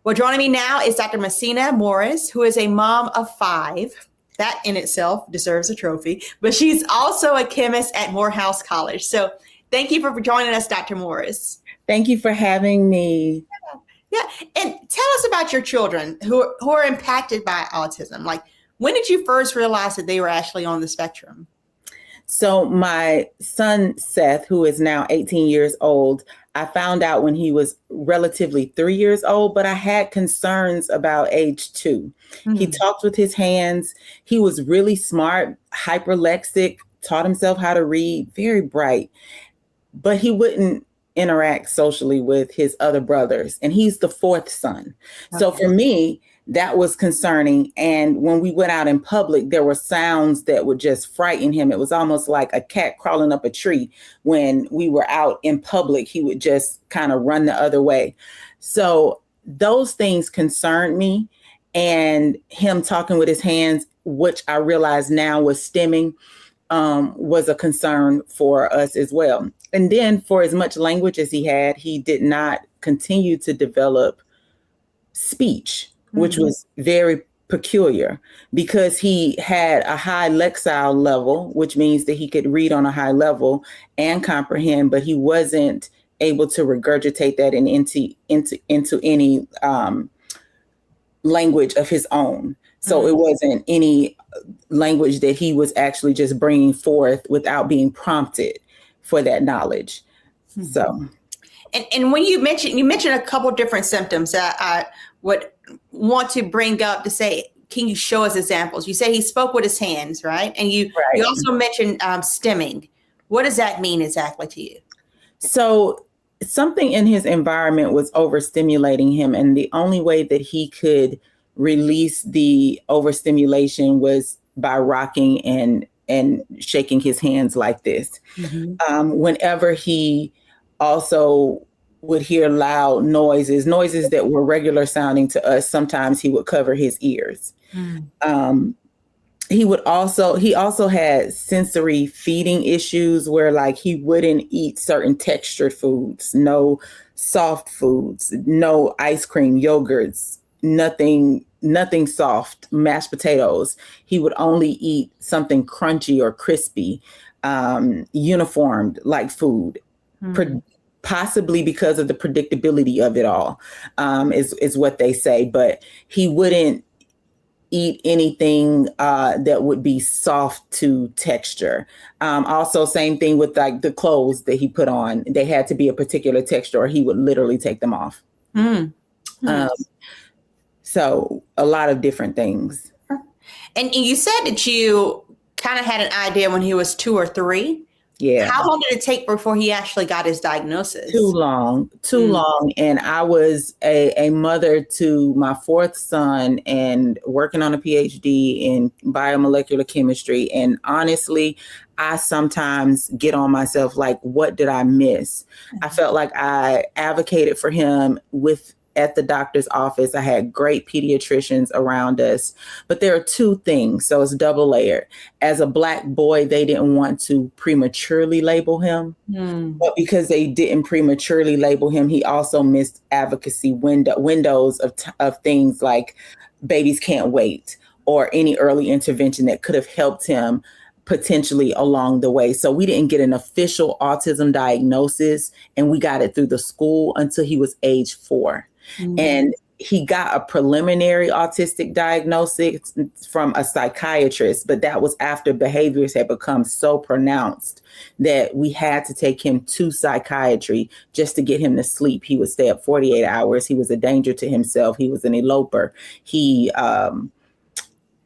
Well, joining me now is Dr. Messina Morris, who is a mom of 5. That in itself deserves a trophy, but she's also a chemist at Morehouse College. So thank you for joining us, Dr. Morris. Thank you for having me. Yeah, and tell us about your children who are impacted by autism. Like, when did you first realize that they were actually on the spectrum? So my son, Seth, who is now 18 years old, I found out when he was relatively 3 years old, but I had concerns about age 2. Mm-hmm. He talked with his hands. He was really smart, hyperlexic, taught himself how to read, very bright, but he wouldn't interact socially with his other brothers. And he's the 4th son. Okay. So for me, that was concerning. And when we went out in public, there were sounds that would just frighten him. It was almost like a cat crawling up a tree. When we were out in public, he would just kind of run the other way. So those things concerned me. And him talking with his hands, which I realize now was stimming, was a concern for us as well. And then for as much language as he had, he did not continue to develop speech, which was very peculiar because he had a high lexile level, which means that he could read on a high level and comprehend, but he wasn't able to regurgitate that into any language of his own. So it wasn't any language that he was actually just bringing forth without being prompted for that knowledge. So, and when you mentioned a couple different symptoms that I would want to bring up to say, can you show us examples? You say he spoke with his hands, right? And you also mentioned stimming. What does that mean exactly to you? So something in his environment was overstimulating him. And the only way that he could release the overstimulation was by rocking and shaking his hands like this. Mm-hmm. Whenever he also would hear loud noises that were regular sounding to us, sometimes he would cover his ears. Mm. He also had sensory feeding issues where like he wouldn't eat certain textured foods, no soft foods, no ice cream, yogurts, nothing soft, mashed potatoes. He would only eat something crunchy or crispy, uniformed like food, possibly because of the predictability of it all, is what they say. But he wouldn't eat anything that would be soft to texture. Also, same thing with like the clothes that he put on. They had to be a particular texture or he would literally take them off. So a lot of different things. And you said that you kind of had an idea when he was 2 or 3. Yeah. How long did it take before he actually got his diagnosis? Too long. And I was a mother to my 4th son and working on a PhD in biomolecular chemistry. And honestly, I sometimes get on myself like, what did I miss? I felt like I advocated for him at the doctor's office. I had great pediatricians around us, but there are 2 things. So it's double layered. As a Black boy, they didn't want to prematurely label him, but because they didn't prematurely label him, he also missed advocacy windows of things like babies can't wait or any early intervention that could have helped him potentially along the way. So we didn't get an official autism diagnosis, and we got it through the school until he was age 4. And he got a preliminary autistic diagnosis from a psychiatrist, but that was after behaviors had become so pronounced that we had to take him to psychiatry just to get him to sleep. He would stay up 48 hours. He was a danger to himself. He was an eloper. He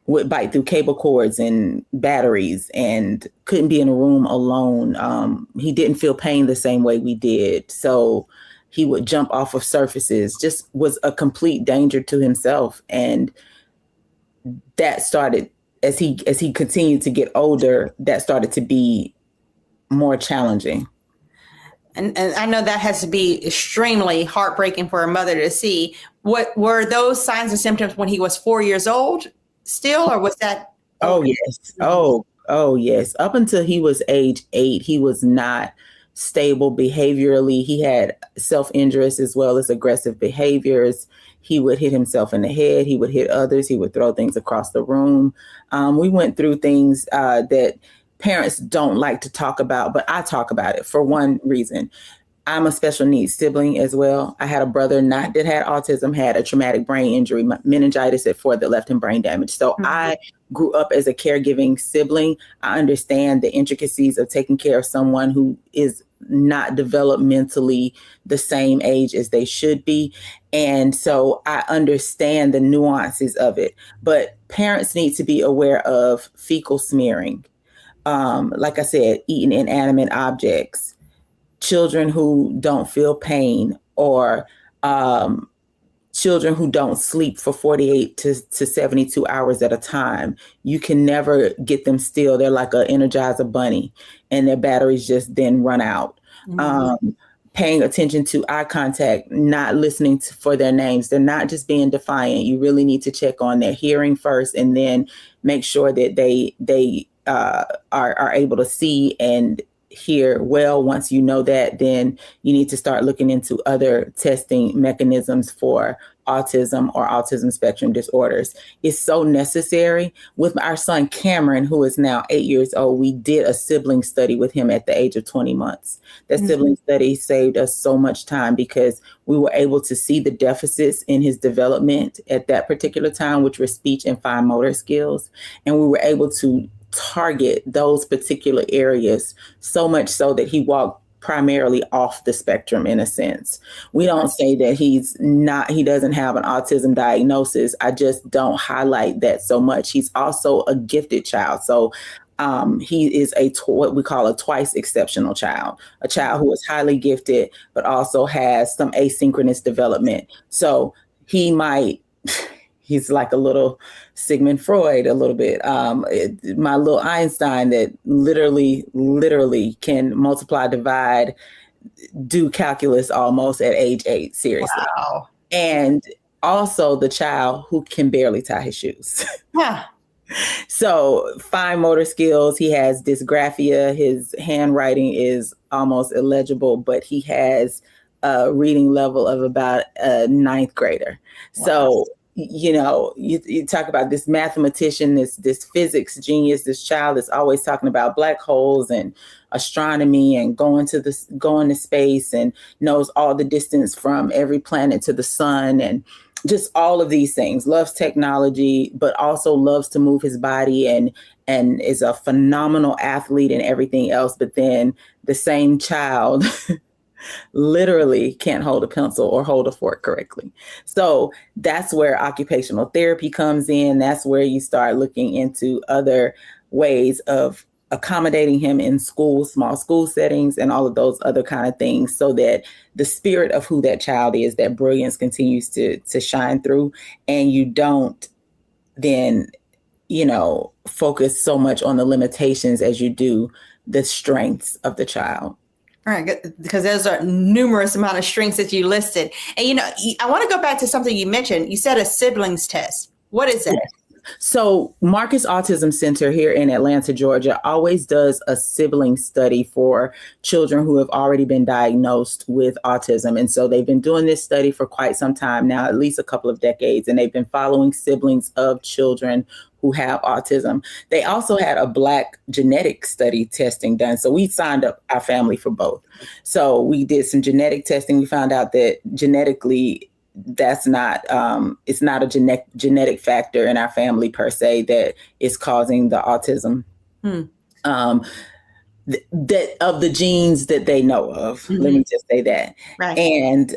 would bite through cable cords and batteries and couldn't be in a room alone. He didn't feel pain the same way we did. So he would jump off of surfaces, just was a complete danger to himself. And that started, as he continued to get older, that started to be more challenging. And I know that has to be extremely heartbreaking for a mother to see. What were those signs and symptoms when he was 4 years old still, or was that Oh, yes. Oh, yes. Up until he was age 8, he was not stable behaviorally. He had self-injurious as well as aggressive behaviors. He would hit himself in the head. He would hit others. He would throw things across the room. We went through things that parents don't like to talk about, but I talk about it for one reason. I'm a special needs sibling as well. I had a brother not that had autism, had a traumatic brain injury, meningitis at 4 that left him brain damage. So I grew up as a caregiving sibling. I understand the intricacies of taking care of someone who is not developmentally the same age as they should be. And so I understand the nuances of it. But parents need to be aware of fecal smearing. Like I said, eating inanimate objects, children who don't feel pain, or children who don't sleep for 48 to 72 hours at a time. You can never get them still. They're like an Energizer bunny, and their batteries just then run out. Paying attention to eye contact, not listening for their names. They're not just being defiant. You really need to check on their hearing first, and then make sure that they are able to see and hear well. Once you know that, then you need to start looking into other testing mechanisms for autism or autism spectrum disorders. It's so necessary. With our son Cameron, who is now 8 years old, we did a sibling study with him at the age of 20 months. That sibling study saved us so much time because we were able to see the deficits in his development at that particular time, which were speech and fine motor skills. And we were able to target those particular areas, so much so that he walked primarily off the spectrum in a sense. We don't say that he doesn't have an autism diagnosis. I just don't highlight that so much. He's also a gifted child. So he is what we call a twice exceptional child, a child who is highly gifted, but also has some asynchronous development. So he's like a little Sigmund Freud, a little bit. My little Einstein that literally can multiply, divide, do calculus almost at age 8, seriously. Wow. And also the child who can barely tie his shoes. Yeah. So fine motor skills, he has dysgraphia. His handwriting is almost illegible, but he has a reading level of about a 9th grader. Wow. So you talk about this mathematician, this physics genius, this child that's always talking about black holes and astronomy and going to space, and knows all the distance from every planet to the sun, and just all of these things. Loves technology, but also loves to move his body, and is a phenomenal athlete and everything else. But then the same child literally can't hold a pencil or hold a fork correctly. So that's where occupational therapy comes in. That's where you start looking into other ways of accommodating him in school, small school settings, and all of those other kind of things, so that the spirit of who that child is, that brilliance, continues to shine through. And you don't then, focus so much on the limitations as you do the strengths of the child. All right, good, because there's a numerous amount of strengths that you listed. And, I want to go back to something you mentioned. You said a siblings test. What is it? Yes. So Marcus Autism Center here in Atlanta, Georgia, always does a sibling study for children who have already been diagnosed with autism. And so they've been doing this study for quite some time now, at least a couple of decades, and they've been following siblings of children who have autism. They also had a Black genetic study testing done. So we signed up our family for both. So we did some genetic testing. We found out that genetically, that's not, it's not a genetic factor in our family per se that is causing the autism. That of the genes that they know of. Mm-hmm. Let me just say that. Right. And,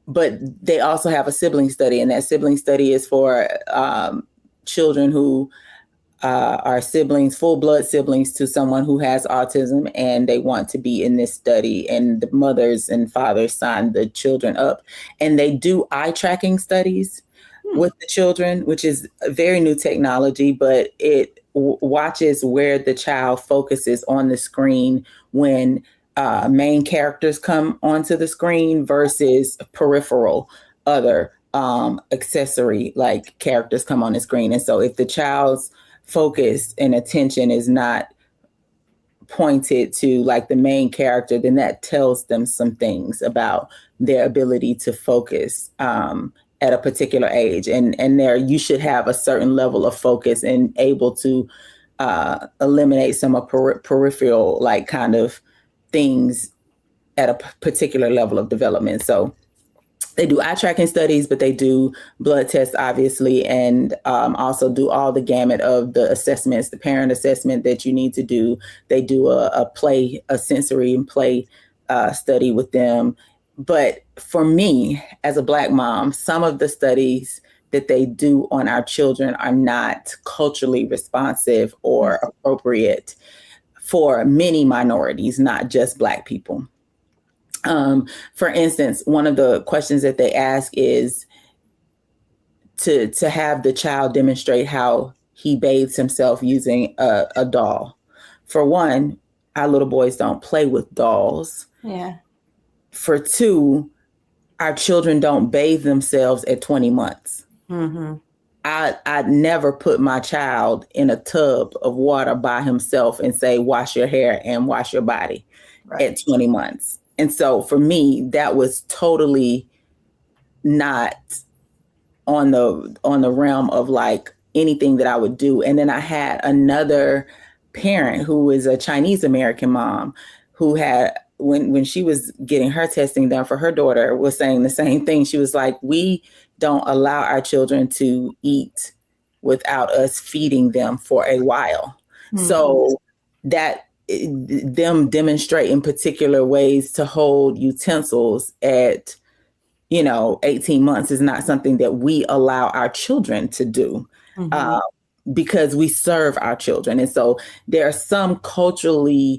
but they also have a sibling study, and that sibling study is for children who are siblings, full blood siblings to someone who has autism, and they want to be in this study, and the mothers and fathers sign the children up. And they do eye tracking studies with the children, which is a very new technology, but it watches where the child focuses on the screen when main characters come onto the screen versus peripheral other accessory like characters come on the screen. And so if the child's focus and attention is not pointed to like the main character, then that tells them some things about their ability to focus at a particular age. And there, you should have a certain level of focus and able to eliminate some of peripheral like kind of things at a particular level of development. So they do eye tracking studies, but they do blood tests, obviously, and also do all the gamut of the assessments, the parent assessment that you need to do. They do a sensory and play study with them. But for me, as a Black mom, some of the studies that they do on our children are not culturally responsive or appropriate for many minorities, not just Black people. For instance, one of the questions that they ask is to have the child demonstrate how he bathes himself using a doll. For one, our little boys don't play with dolls. Yeah. For two, our children don't bathe themselves at 20 months. Mm-hmm. I'd never put my child in a tub of water by himself and say, wash your hair and wash your body at 20 months. And so for me, that was totally not on the realm of like anything that I would do. And then I had another parent who is a Chinese American mom who had, when she was getting her testing done for her daughter, was saying the same thing. She was like, we don't allow our children to eat without us feeding them for a while. Mm-hmm. So that them demonstrating particular ways to hold utensils at, 18 months is not something that we allow our children to do. Mm-hmm. Because we serve our children. And so there are some cultural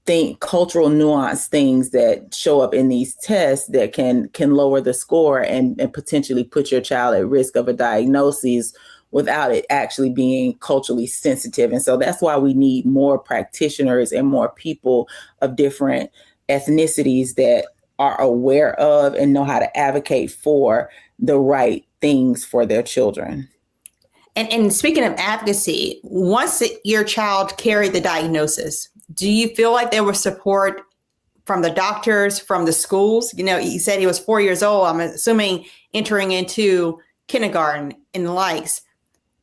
nuanced things that show up in these tests that can lower the score and potentially put your child at risk of a diagnosis without it actually being culturally sensitive. And so that's why we need more practitioners and more people of different ethnicities that are aware of and know how to advocate for the right things for their children. And speaking of advocacy, once your child carried the diagnosis, do you feel like there was support from the doctors, from the schools? You said he was 4 years old. I'm assuming entering into kindergarten and the likes.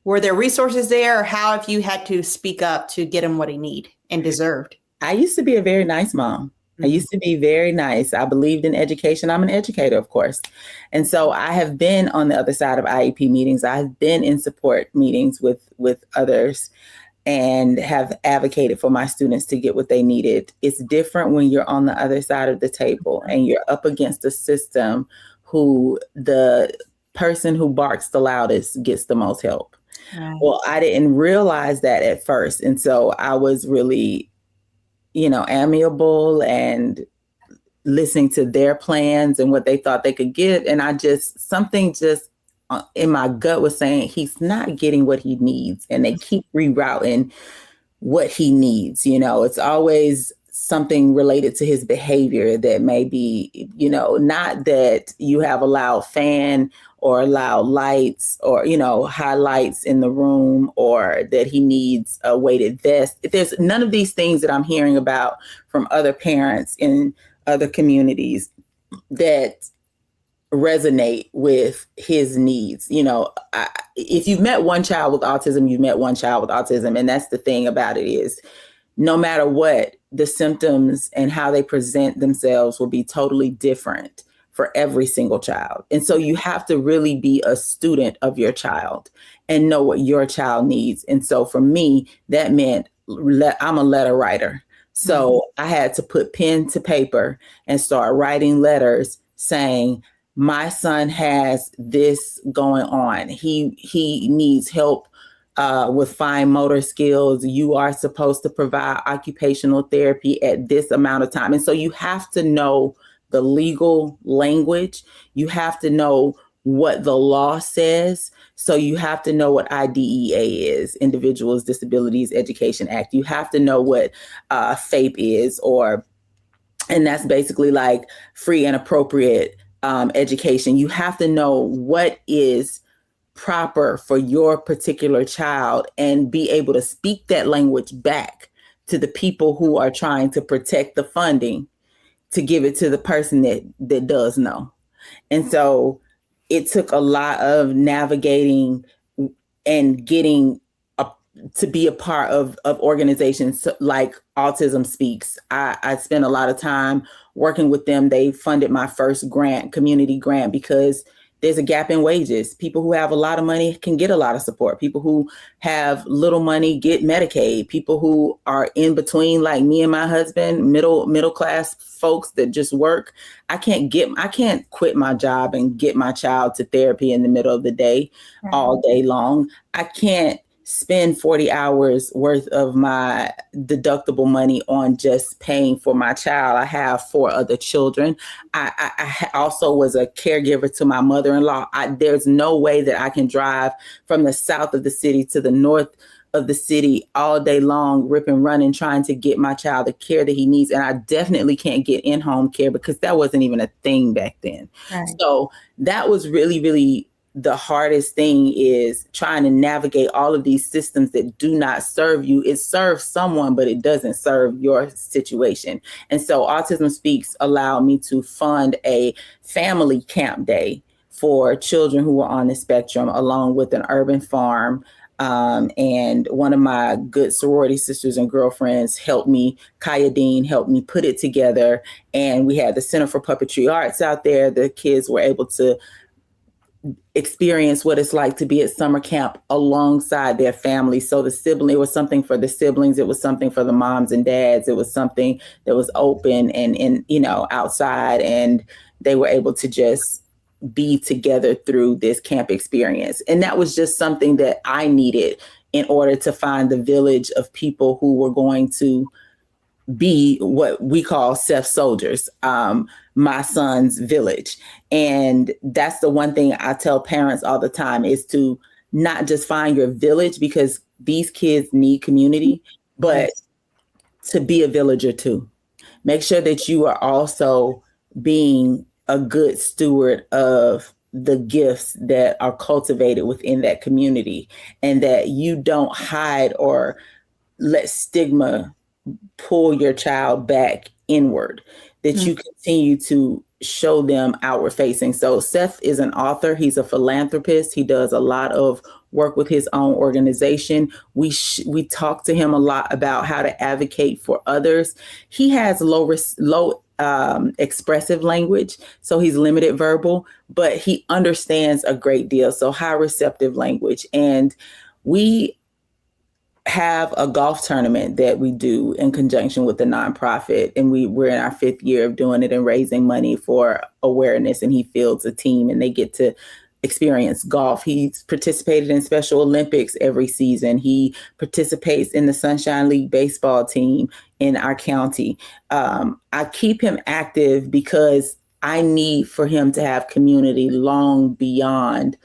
Were there resources there, or how have you had to speak up to get him what he need and deserved? I used to be a very nice mom. I used to be very nice. I believed in education. I'm an educator, of course. And so I have been on the other side of IEP meetings. I've been in support meetings with others and have advocated for my students to get what they needed. It's different when you're on the other side of the table and you're up against a system who the person who barks the loudest gets the most help. Right. Well, I didn't realize that at first. And so I was really, amiable and listening to their plans and what they thought they could get. And something in my gut was saying he's not getting what he needs. And they keep rerouting what he needs. It's always something related to his behavior that may be, not that you have a loud fan or loud lights or, highlights in the room, or that he needs a weighted vest. There's none of these things that I'm hearing about from other parents in other communities that resonate with his needs. If you've met one child with autism, you've met one child with autism. And that's the thing about it is, no matter what, the symptoms and how they present themselves will be totally different for every single child. And so you have to really be a student of your child and know what your child needs. And so for me, that meant I'm a letter writer. So I had to put pen to paper and start writing letters saying, my son has this going on. He needs help with fine motor skills. You are supposed to provide occupational therapy at this amount of time. And so you have to know the legal language. You have to know what the law says. So you have to know what IDEA is, Individuals Disabilities Education Act. You have to know what FAPE is, and that's basically like free and appropriate education. You have to know what is proper for your particular child and be able to speak that language back to the people who are trying to protect the funding to give it to the person that does know. And so it took a lot of navigating and getting to be a part of organizations like Autism Speaks. I spent a lot of time working with them. They funded my first grant, community grant, because there's a gap in wages. People who have a lot of money can get a lot of support. People who have little money get Medicaid. People who are in between, like me and my husband, middle class folks that just work. I can't quit my job and get my child to therapy in the middle of the day, all day long. I can't spend 40 hours worth of my deductible money on just paying for my child. I have 4 other children. I also was a caregiver to my mother-in-law. There's no way that I can drive from the south of the city to the north of the city all day long, rip and running, trying to get my child the care that he needs. And I definitely can't get in-home care because that wasn't even a thing back then. Right. So that was really, really the hardest thing, is trying to navigate all of these systems that do not serve you. It serves someone, but it doesn't serve your situation. And so Autism Speaks allowed me to fund a family camp day for children who are on the spectrum, along with an urban farm. And one of my good sorority sisters and girlfriends helped me, Kaya Dean helped me put it together. And we had the Center for Puppetry Arts out there. The kids were able to experience what it's like to be at summer camp alongside their family. So it was something for the siblings. It was something for the moms and dads. It was something that was open and outside, and they were able to just be together through this camp experience. And that was just something that I needed in order to find the village of people who were going to be what we call Seth soldiers, my son's village. And that's the one thing I tell parents all the time, is to not just find your village, because these kids need community, but to be a villager too. Make sure that you are also being a good steward of the gifts that are cultivated within that community, and that you don't hide or let stigma pull your child back inward, that you continue to show them outward facing. So Seth is an author. He's a philanthropist. He does a lot of work with his own organization. We talk to him a lot about how to advocate for others. He has low expressive language, so he's limited verbal, but he understands a great deal. So high receptive language. And we have a golf tournament that we do in conjunction with the nonprofit. And we're in our 5th year of doing it and raising money for awareness. And he fields a team and they get to experience golf. He's participated in Special Olympics every season. He participates in the Sunshine League baseball team in our county. I keep him active because I need for him to have community long beyond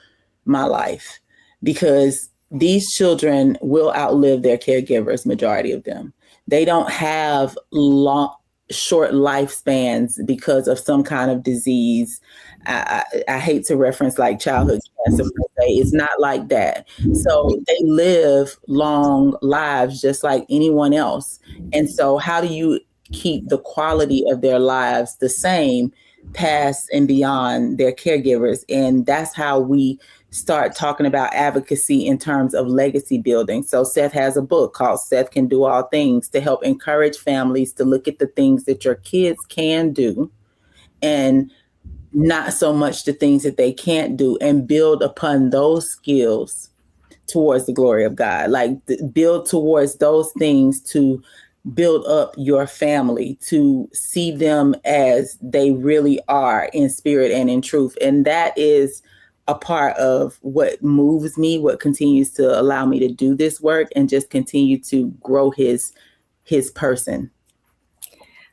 my life, because these children will outlive their caregivers, majority of them. They don't have short lifespans because of some kind of disease. I hate to reference like childhood cancer, per se. It's not like that. So they live long lives just like anyone else. And so how do you keep the quality of their lives the same past and beyond their caregivers? And that's how we start talking about advocacy in terms of legacy building. So Seth has a book called Seth Can Do All Things, to help encourage families to look at the things that your kids can do and not so much the things that they can't do, and build upon those skills towards the glory of God. Like build towards those things to build up your family, to see them as they really are in spirit and in truth. And that is a part of what moves me, what continues to allow me to do this work and just continue to grow his person.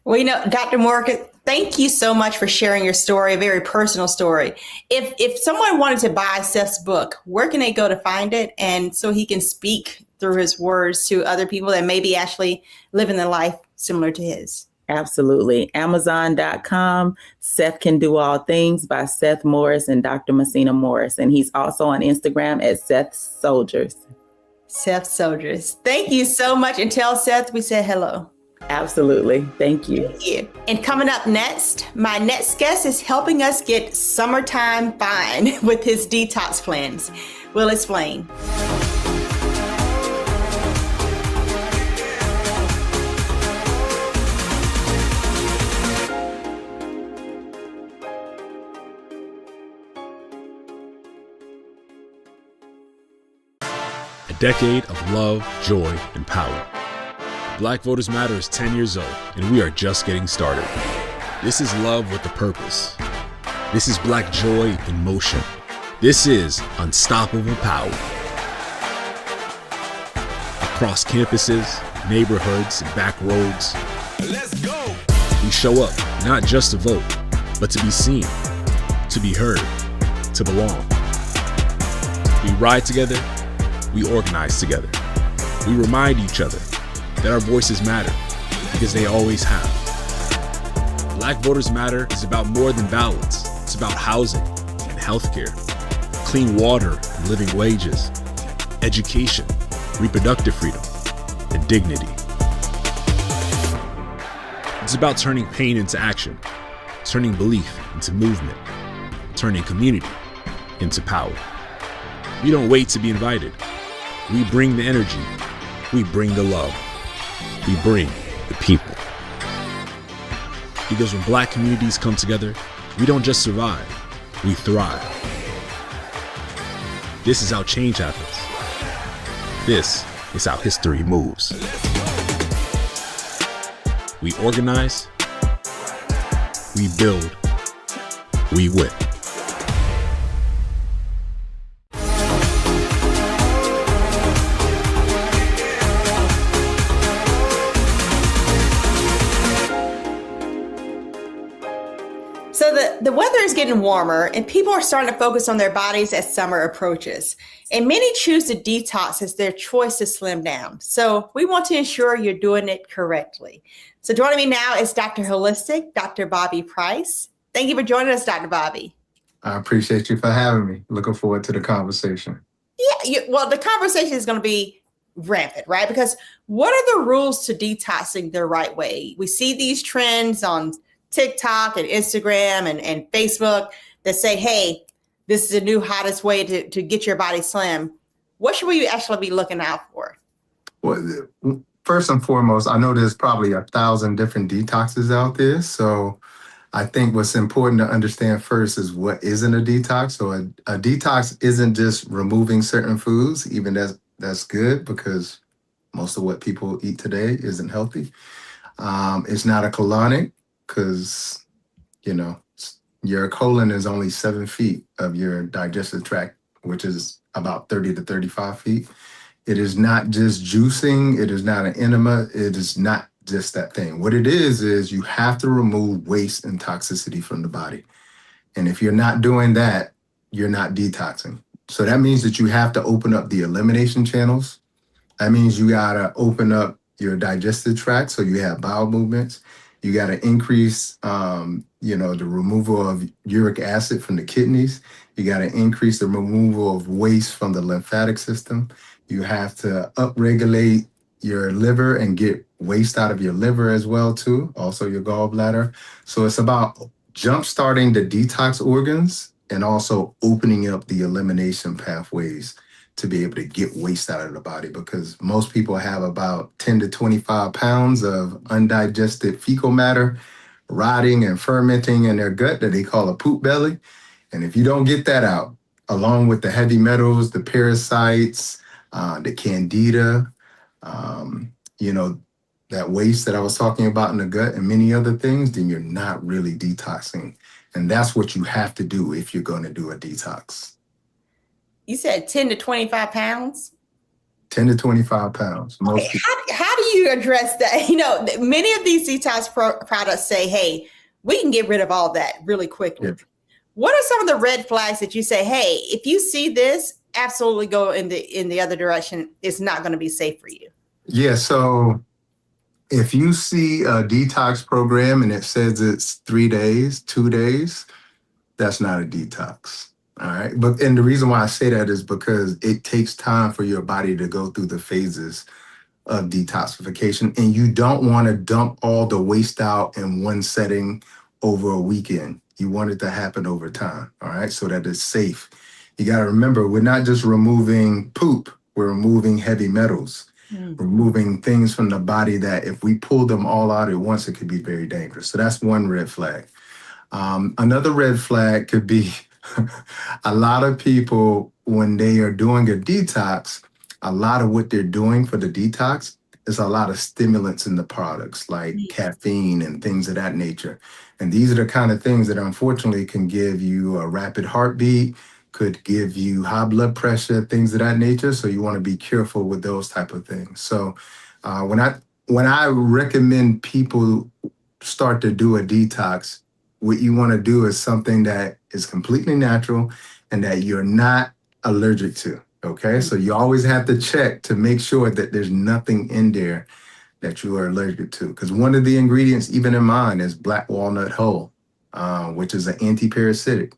Well, Dr. Morgan, thank you so much for sharing your story, a very personal story. If someone wanted to buy Seth's book, where can they go to find it? And so he can speak through his words to other people that maybe actually living a life similar to his. Absolutely. Amazon.com, Seth Can Do All Things by Seth Morris and Dr. Messina Morris. And he's also on Instagram at Seth Soldiers. Seth Soldiers. Thank you so much. And tell Seth we said hello. Absolutely. Thank you. Thank you. And coming up next, my next guest is helping us get summertime fine with his detox plans. We'll explain. A decade of love, joy, and power. Black Voters Matter is 10 years old, and we are just getting started. This is love with a purpose. This is Black joy in motion. This is unstoppable power. Across campuses, neighborhoods, and back roads, let's go. We show up not just to vote, but to be seen, to be heard, to belong. We ride together. We organize together. We remind each other that our voices matter, because they always have. Black Voters Matter is about more than ballots. It's about housing and healthcare, clean water and living wages, education, reproductive freedom, and dignity. It's about turning pain into action, turning belief into movement, turning community into power. We don't wait to be invited. We bring the energy. We bring the love. We bring the people. Because when Black communities come together, we don't just survive, we thrive. This is how change happens. This is how history moves. We organize, we build, we win. So the weather is getting warmer and people are starting to focus on their bodies as summer approaches. And many choose to detox as their choice to slim down. So we want to ensure you're doing it correctly. So joining me now is Dr. Holistic, Dr. Bobby Price. Thank you for joining us, Dr. Bobby. I appreciate you for having me. Looking forward to the conversation. Yeah, well, the conversation is going to be rampant, right? Because what are the rules to detoxing the right way? We see these trends on TikTok and Instagram and Facebook that say, hey, this is the new hottest way to get your body slim. What should we actually be looking out for? Well, first and foremost, I know there's probably 1,000 different detoxes out there. So I think what's important to understand first is what isn't a detox. So a detox isn't just removing certain foods, even that's good because most of what people eat today isn't healthy. It's not a colonic because, your colon is only 7 feet of your digestive tract, which is about 30 to 35 feet. It is not just juicing. It is not an enema. It is not just that thing. What it is you have to remove waste and toxicity from the body. And if you're not doing that, you're not detoxing. So that means that you have to open up the elimination channels. That means you got to open up your digestive tract so you have bowel movements. You got to increase, the removal of uric acid from the kidneys. You got to increase the removal of waste from the lymphatic system. You have to upregulate your liver and get waste out of your liver as well, too. Also your gallbladder. So it's about jump-starting the detox organs and also opening up the elimination pathways to be able to get waste out of the body, because most people have about 10 to 25 pounds of undigested fecal matter rotting and fermenting in their gut that they call a poop belly. And if you don't get that out, along with the heavy metals, the parasites, the candida, that waste that I was talking about in the gut and many other things, then you're not really detoxing. And that's what you have to do if you're going to do a detox. You said 10 to 25 pounds? 10 to 25 pounds. Most okay. How do you address that? Many of these detox products say, hey, we can get rid of all that really quickly. Yeah. What are some of the red flags that you say, hey, if you see this, absolutely go in the other direction. It's not going to be safe for you. Yeah. So If you see a detox program and it says it's 3 days, 2 days, that's not a detox. All right. And the reason why I say that is because it takes time for your body to go through the phases of detoxification. And you don't want to dump all the waste out in one setting over a weekend. You want it to happen over time. All right. So that it's safe. You got to remember, we're not just removing poop, we're removing heavy metals. Removing things from the body that if we pull them all out at once, it could be very dangerous. So that's one red flag. Another red flag could be a lot of people, when they are doing a detox, a lot of what they're doing for the detox is a lot of stimulants in the products like caffeine and things of that nature. And these are the kind of things that unfortunately can give you a rapid heartbeat, could give you high blood pressure, things of that nature. So you want to be careful with those type of things. So when I recommend people start to do a detox, what you want to do is something that is completely natural and that you're not allergic to. Okay. So you always have to check to make sure that there's nothing in there that you are allergic to. Because one of the ingredients, even in mine, is black walnut hull, which is an anti-parasitic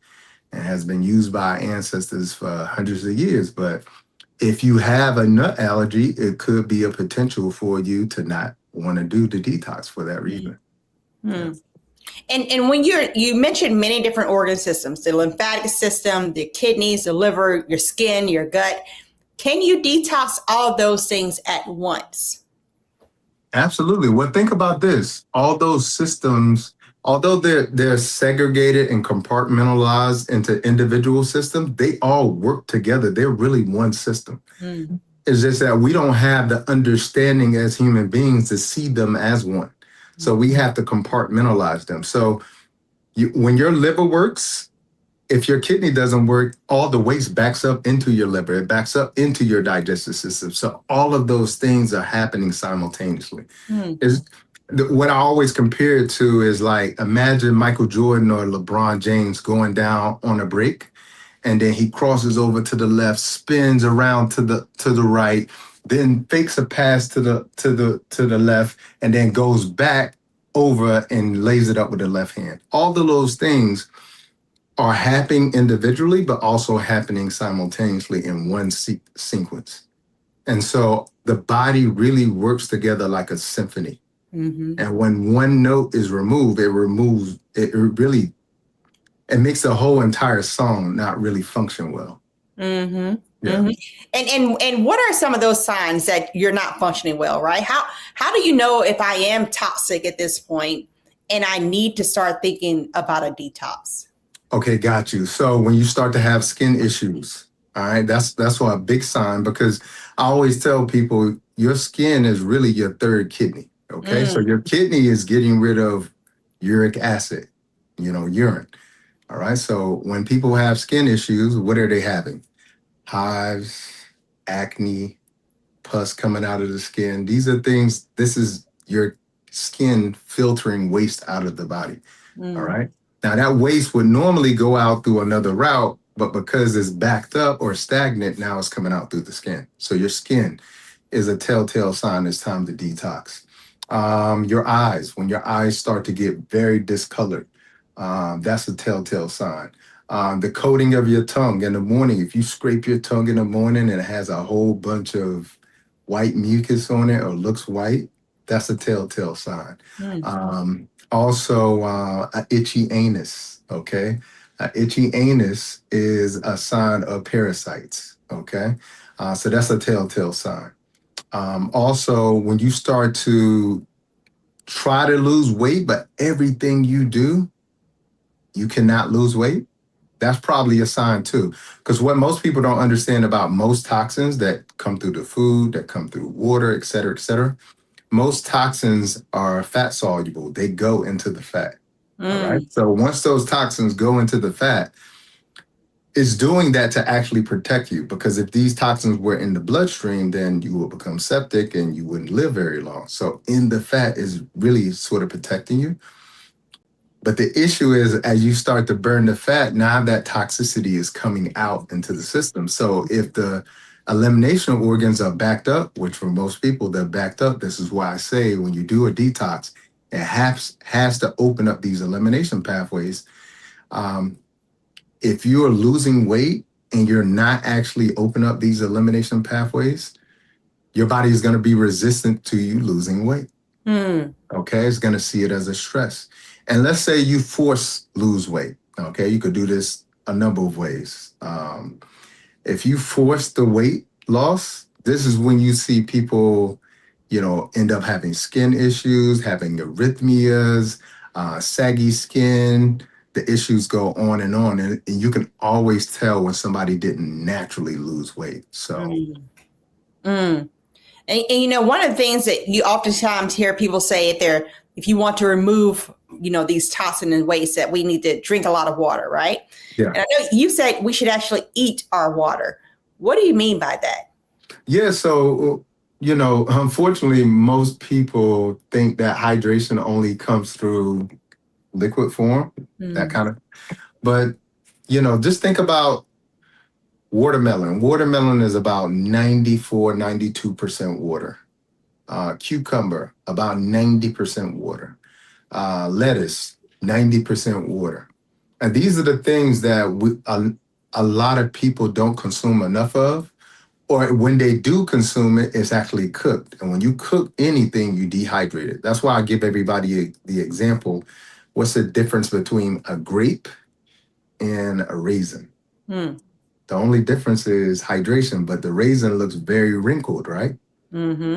and has been used by our ancestors for hundreds of years. But if you have a nut allergy, it could be a potential for you to not want to do the detox for that reason. Yeah. And when you mentioned many different organ systems, the lymphatic system, the kidneys, the liver, your skin, your gut, can you detox all of those things at once? Absolutely. Well, think about this. All those systems, although they're segregated and compartmentalized into individual systems, they all work together. They're really one system. It's just that we don't have the understanding as human beings to see them as one. So we have to compartmentalize them. So when your liver works, if your kidney doesn't work, all the waste backs up into your liver. It backs up into your digestive system. So all of those things are happening simultaneously. What I always compare it to is like, imagine Michael Jordan or LeBron James going down on a break, and then he crosses over to the left, spins around to the right, then fakes a pass to the left, and then goes back over and lays it up with the left hand. All of those things are happening individually, but also happening simultaneously in one sequence. And so the body really works together like a symphony. And when one note is removed, it makes the whole entire song not really function well. Yeah. And what are some of those signs that you're not functioning well, right? How do you know if I am toxic at this point and I need to start thinking about a detox? Okay, got you. So when you start to have skin issues, all right, that's a big sign, because I always tell people your skin is really your third kidney. Okay, so your kidney is getting rid of uric acid, urine. All right, so when people have skin issues, what are they having? Hives, acne, pus coming out of the skin. These are things, this is your skin filtering waste out of the body. All right. Now that waste would normally go out through another route, but because it's backed up or stagnant, now it's coming out through the skin. So your skin is a telltale sign it's time to detox. Your eyes, when your eyes start to get very discolored, that's a telltale sign. The coating of your tongue in the morning, if you scrape your tongue in the morning and it has a whole bunch of white mucus on it or looks white, that's a telltale sign. Also, an itchy anus, okay? An itchy anus is a sign of parasites, okay? So that's a telltale sign. Also, when you start to try to lose weight, but everything you do, you cannot lose weight, that's probably a sign too. Because what most people don't understand about most toxins that come through the food, that come through water, et cetera, most toxins are fat soluble. They go into the fat. All right. So once those toxins go into the fat, it's doing that to actually protect you. Because if these toxins were in the bloodstream, then you will become septic and you wouldn't live very long. So in the fat is really sort of protecting you. But the issue is, as you start to burn the fat, now that toxicity is coming out into the system. So if the Elimination organs are backed up, which for most people, they're backed up. This is why I say when you do a detox, it has to open up these elimination pathways. If you are losing weight and you're not actually open up these elimination pathways, your body is going to be resistant to you losing weight. Okay, it's going to see it as a stress. And let's say you lose weight. Okay, you could do this a number of ways. If you force the weight loss, this is when you see people, end up having skin issues, having arrhythmias, saggy skin. The issues go on, and you can always tell when somebody didn't naturally lose weight. So, And one of the things that you oftentimes hear people say if you want to remove, these toxins and waste, that we need to drink a lot of water, right? Yeah. And I know you said we should actually eat our water. What do you mean by that? Yeah. So, unfortunately, most people think that hydration only comes through liquid form, that kind of, but, just think about watermelon. Watermelon is about 92% water. Cucumber, about 90% water. Lettuce, 90% water. And these are the things that a lot of people don't consume enough of, or when they do consume it, it's actually cooked. And when you cook anything, you dehydrate it. That's why I give everybody the example. What's the difference between a grape and a raisin? The only difference is hydration, but the raisin looks very wrinkled, right?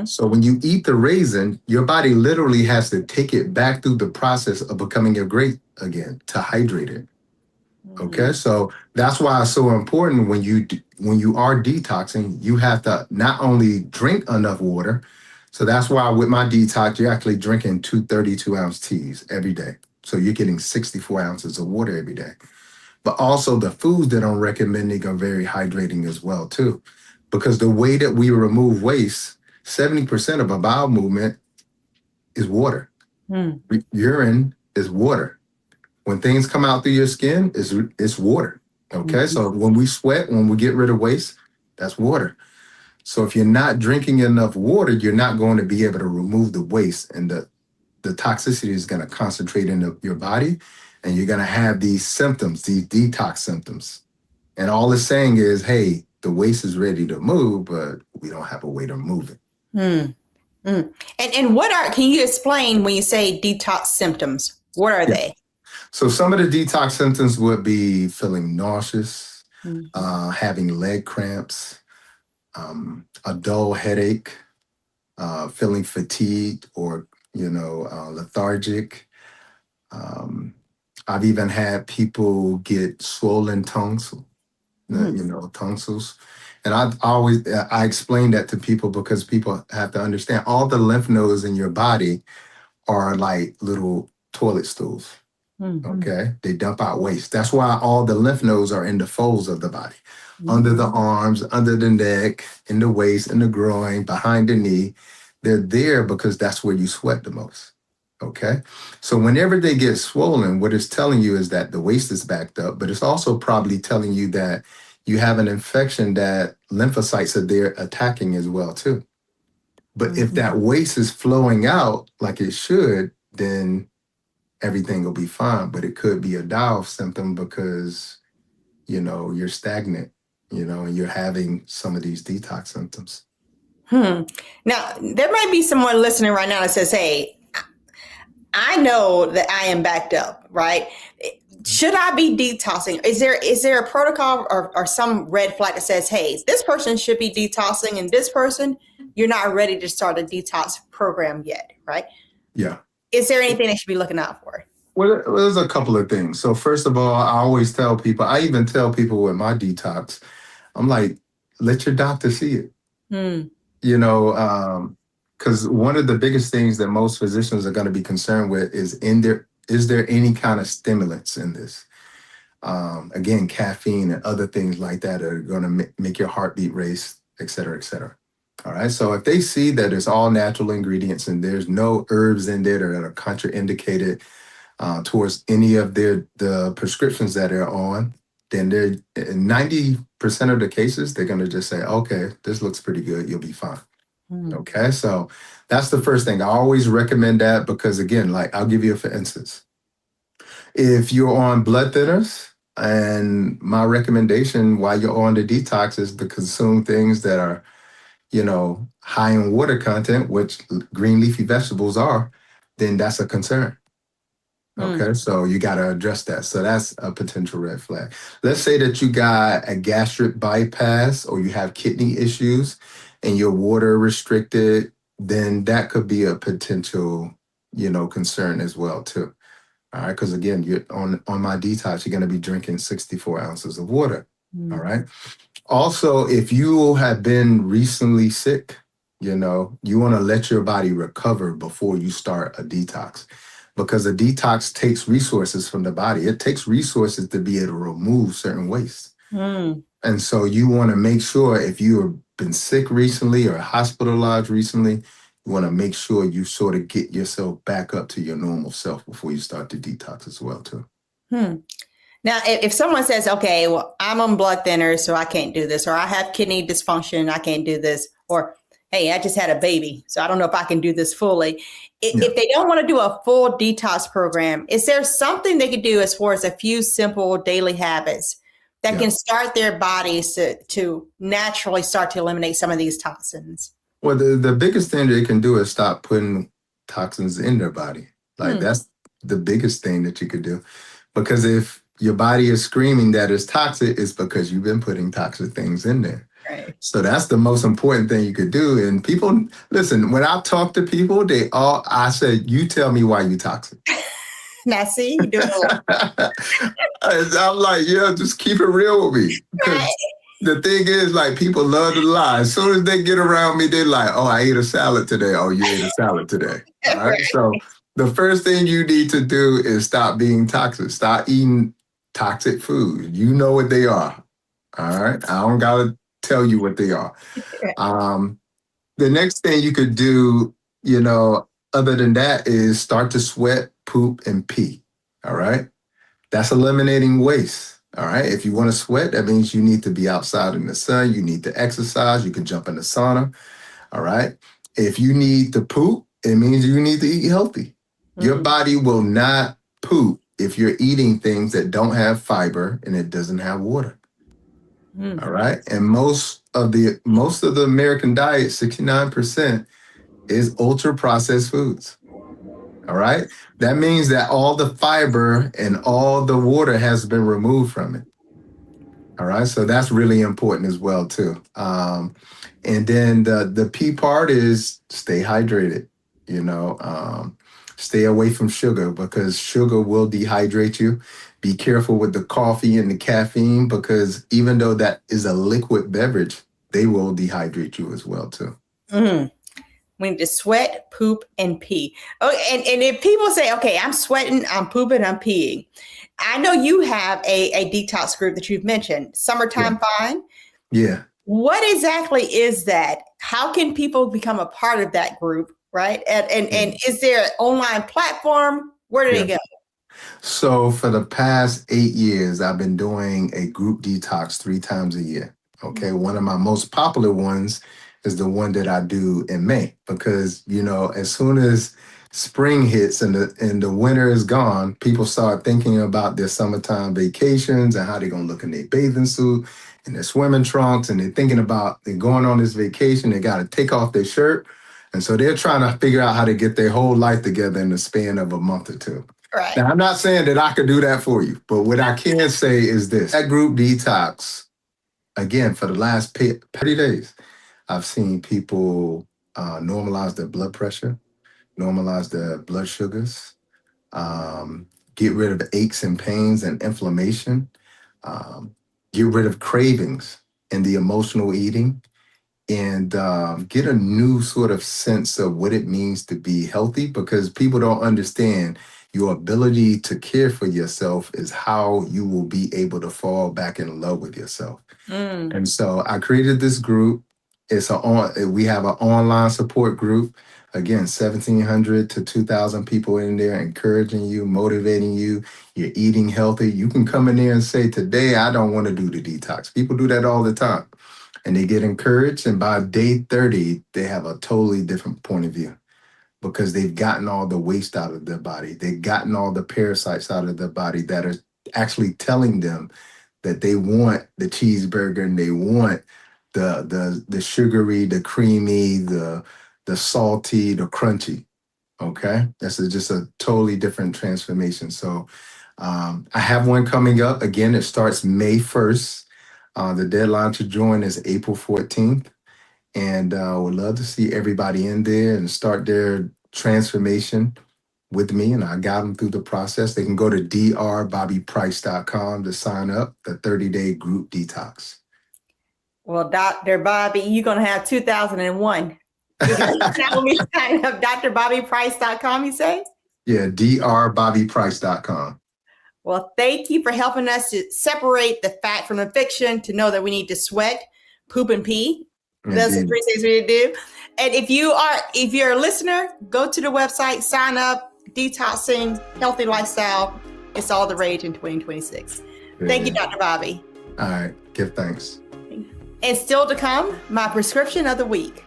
So when you eat the raisin, your body literally has to take it back through the process of becoming a grape again to hydrate it. Okay, so that's why it's so important when you are detoxing, you have to not only drink enough water. So that's why with my detox, you're actually drinking 2 32-ounce teas every day. So you're getting 64 ounces of water every day. But also the foods that I'm recommending are very hydrating as well too, because the way that we remove waste, 70% of our bowel movement is water. Urine is water. When things come out through your skin, it's water. Okay, so when we sweat, when we get rid of waste, that's water. So if you're not drinking enough water, you're not going to be able to remove the waste, and the toxicity is going to concentrate in your body, and you're going to have these symptoms, these detox symptoms. And all it's saying is, hey, the waste is ready to move, but we don't have a way to move it. And can you explain when you say detox symptoms? What are they? So some of the detox symptoms would be feeling nauseous, having leg cramps, a dull headache, feeling fatigued or, lethargic. I've even had people get swollen tonsils. And I explain that to people because people have to understand all the lymph nodes in your body are like little toilet stools. Okay, they dump out waste. That's why all the lymph nodes are in the folds of the body, under the arms, under the neck, in the waist, in the groin, behind the knee. They're there because that's where you sweat the most. Okay, so whenever they get swollen, what it's telling you is that the waste is backed up, but it's also probably telling you that you have an infection that lymphocytes are there attacking as well too. But if that waste is flowing out like it should, then everything will be fine. But it could be a die-off symptom because, you're stagnant, and you're having some of these detox symptoms. Now, there might be someone listening right now that says, hey, I know that I am backed up, right? Should I be detoxing? Is there a protocol or some red flag that says, hey, this person should be detoxing and this person, you're not ready to start a detox program yet, right? Yeah. Is there anything they should be looking out for? Well, there's a couple of things. So first of all, I always tell people, I even tell people with my detox, I'm like, let your doctor see it. Because one of the biggest things that most physicians are going to be concerned with is there any kind of stimulants in this? Again, caffeine and other things like that are going to make your heartbeat race, et cetera, et cetera. All right. So if they see that it's all natural ingredients and there's no herbs in there that are contraindicated towards any of the prescriptions that they're on, then they're in 90% of the cases, they're going to just say, okay, this looks pretty good. You'll be fine. Okay. So that's the first thing. I always recommend that because, again, like I'll give you for instance, if you're on blood thinners, and my recommendation while you're on the detox is to consume things that are, high in water content, which green leafy vegetables are, then that's a concern. Okay, so you got to address that. So that's a potential red flag. Let's say that you got a gastric bypass or you have kidney issues and you're water restricted, then that could be a potential, concern as well too. All right, because again, you're on my detox, you're going to be drinking 64 ounces of water. All right. Also, if you have been recently sick, you want to let your body recover before you start a detox. Because a detox takes resources from the body. It takes resources to be able to remove certain waste. And so you want to make sure if you've been sick recently or hospitalized recently, you want to make sure you sort of get yourself back up to your normal self before you start the detox as well, too. Now, if someone says, okay, well, I'm on blood thinners, so I can't do this, or I have kidney dysfunction, I can't do this, or hey, I just had a baby, so I don't know if I can do this fully. If they don't want to do a full detox program, is there something they could do as far as a few simple daily habits that can start their bodies to naturally start to eliminate some of these toxins? Well, the biggest thing they can do is stop putting toxins in their body. Like that's the biggest thing that you could do. Because if your body is screaming that it's toxic, it's because you've been putting toxic things in there. Right. So that's the most important thing you could do. And people, listen, when I talk to people, I said, you tell me why you toxic. Now, see, you do it. I'm like, just keep it real with me. Because the thing is, like, people love to lie. As soon as they get around me, they're like, oh, I ate a salad today. Oh, you ate a salad today. All right. So the first thing you need to do is stop being toxic. Stop eating toxic food. You know what they are. All right. I don't got to tell you what they are. The next thing you could do, other than that is start to sweat, poop, and pee. All right. That's eliminating waste. All right. If you want to sweat, that means you need to be outside in the sun. You need to exercise. You can jump in the sauna. All right. If you need to poop, it means you need to eat healthy. Your body will not poop if you're eating things that don't have fiber and it doesn't have water. All right. And most of the American diet, 69%, is ultra processed foods. All right. That means that all the fiber and all the water has been removed from it. All right. So that's really important as well, too. And then the P part is stay hydrated, stay away from sugar because sugar will dehydrate you. Be careful with the coffee and the caffeine because even though that is a liquid beverage, they will dehydrate you as well, too. We need to sweat, poop, and pee. Oh, and if people say, okay, I'm sweating, I'm pooping, I'm peeing. I know you have a detox group that you've mentioned, Summertime Fine. Yeah. What exactly is that? How can people become a part of that group, right? And is there an online platform? Where do they go? So for the past 8 years, I've been doing a group detox 3 times a year. Okay. One of my most popular ones is the one that I do in May because, as soon as spring hits and the winter is gone, people start thinking about their summertime vacations and how they're going to look in their bathing suit and their swimming trunks. And they're thinking about they're going on this vacation. They got to take off their shirt. And so they're trying to figure out how to get their whole life together in the span of a month or two. Right. Now, I'm not saying that I could do that for you, but what I can say is this. That group detox, again, for the last 30 days, I've seen people normalize their blood pressure, normalize their blood sugars, get rid of aches and pains and inflammation, get rid of cravings and the emotional eating, and get a new sort of sense of what it means to be healthy because people don't understand your ability to care for yourself is how you will be able to fall back in love with yourself. And so I created this group. We have an online support group. Again, 1,700 to 2,000 people in there encouraging you, motivating you. You're eating healthy. You can come in there and say, today, I don't want to do the detox. People do that all the time. And they get encouraged. And by day 30, they have a totally different point of view because they've gotten all the waste out of their body. They've gotten all the parasites out of their body that are actually telling them that they want the cheeseburger and they want the sugary, the creamy, the salty, the crunchy. Okay, that's just a totally different transformation. So I have one coming up. Again, it starts May 1st. The deadline to join is April 14th. And would love to see everybody in there and start their transformation with me. And I guide them through the process. They can go to drbobbyprice.com to sign up, the 30-day group detox. Well, Dr. Bobby, you're going to have 2001. That will be sign up, drbobbyprice.com, you say? Yeah, drbobbyprice.com. Well, thank you for helping us to separate the fact from the fiction, to know that we need to sweat, poop, and pee. Those are 3 things we need to do. And if you're a listener, go to the website, sign up, detoxing, healthy lifestyle. It's all the rage in 2026. Thank you, Dr. Bobby. All right, give thanks. And still to come, my prescription of the week.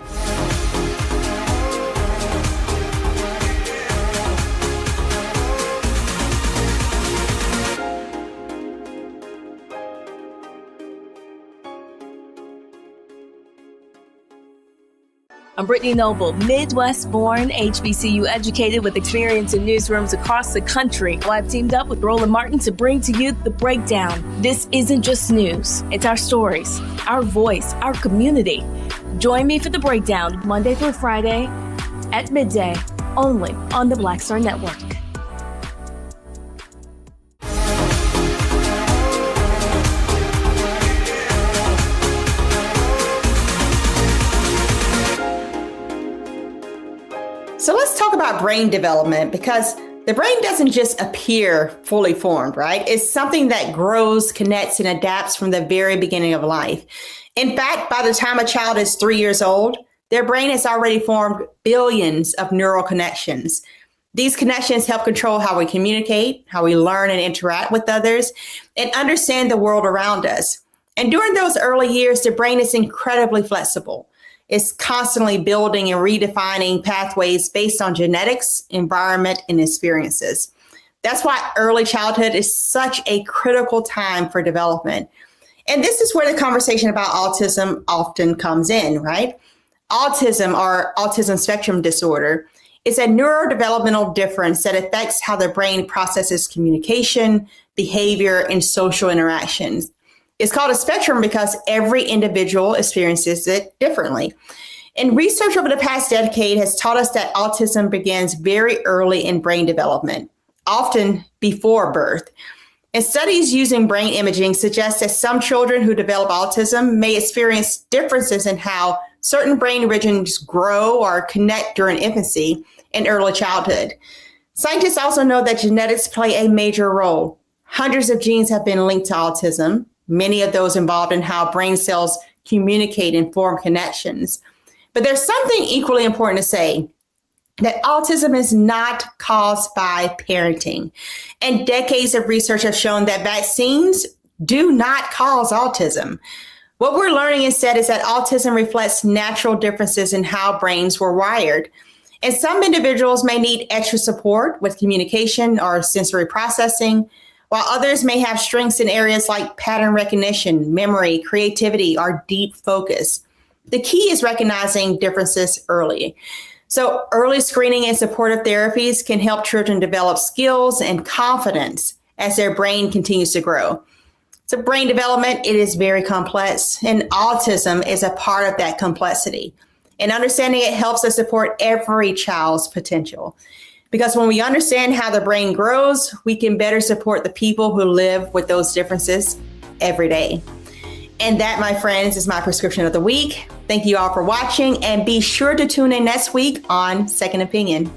I'm Brittany Noble, Midwest-born, HBCU educated with experience in newsrooms across the country. I've teamed up with Roland Martin to bring to you The Breakdown. This isn't just news. It's our stories, our voice, our community. Join me for The Breakdown, Monday through Friday at midday, only on the Black Star Network. So let's talk about brain development, because the brain doesn't just appear fully formed, right? It's something that grows, connects, and adapts from the very beginning of life. In fact, by the time a child is 3 years old, their brain has already formed billions of neural connections. These connections help control how we communicate, how we learn and interact with others, and understand the world around us. And during those early years, the brain is incredibly flexible. It's constantly building and redefining pathways based on genetics, environment, and experiences. That's why early childhood is such a critical time for development. And this is where the conversation about autism often comes in, right? Autism, or autism spectrum disorder, is a neurodevelopmental difference that affects how the brain processes communication, behavior, and social interactions. It's called a spectrum because every individual experiences it differently. And research over the past decade has taught us that autism begins very early in brain development, often before birth. And studies using brain imaging suggest that some children who develop autism may experience differences in how certain brain regions grow or connect during infancy and early childhood. Scientists also know that genetics play a major role. Hundreds of genes have been linked to autism, many of those involved in how brain cells communicate and form connections. But there's something equally important to say, that autism is not caused by parenting. And decades of research have shown that vaccines do not cause autism. What we're learning instead is that autism reflects natural differences in how brains were wired. And some individuals may need extra support with communication or sensory processing, while others may have strengths in areas like pattern recognition, memory, creativity, or deep focus. The key is recognizing differences early. So early screening and supportive therapies can help children develop skills and confidence as their brain continues to grow. So brain development, it is very complex, and autism is a part of that complexity. And understanding it helps us support every child's potential. Because when we understand how the brain grows, we can better support the people who live with those differences every day. And that, my friends, is my prescription of the week. Thank you all for watching, and be sure to tune in next week on Second Opinion.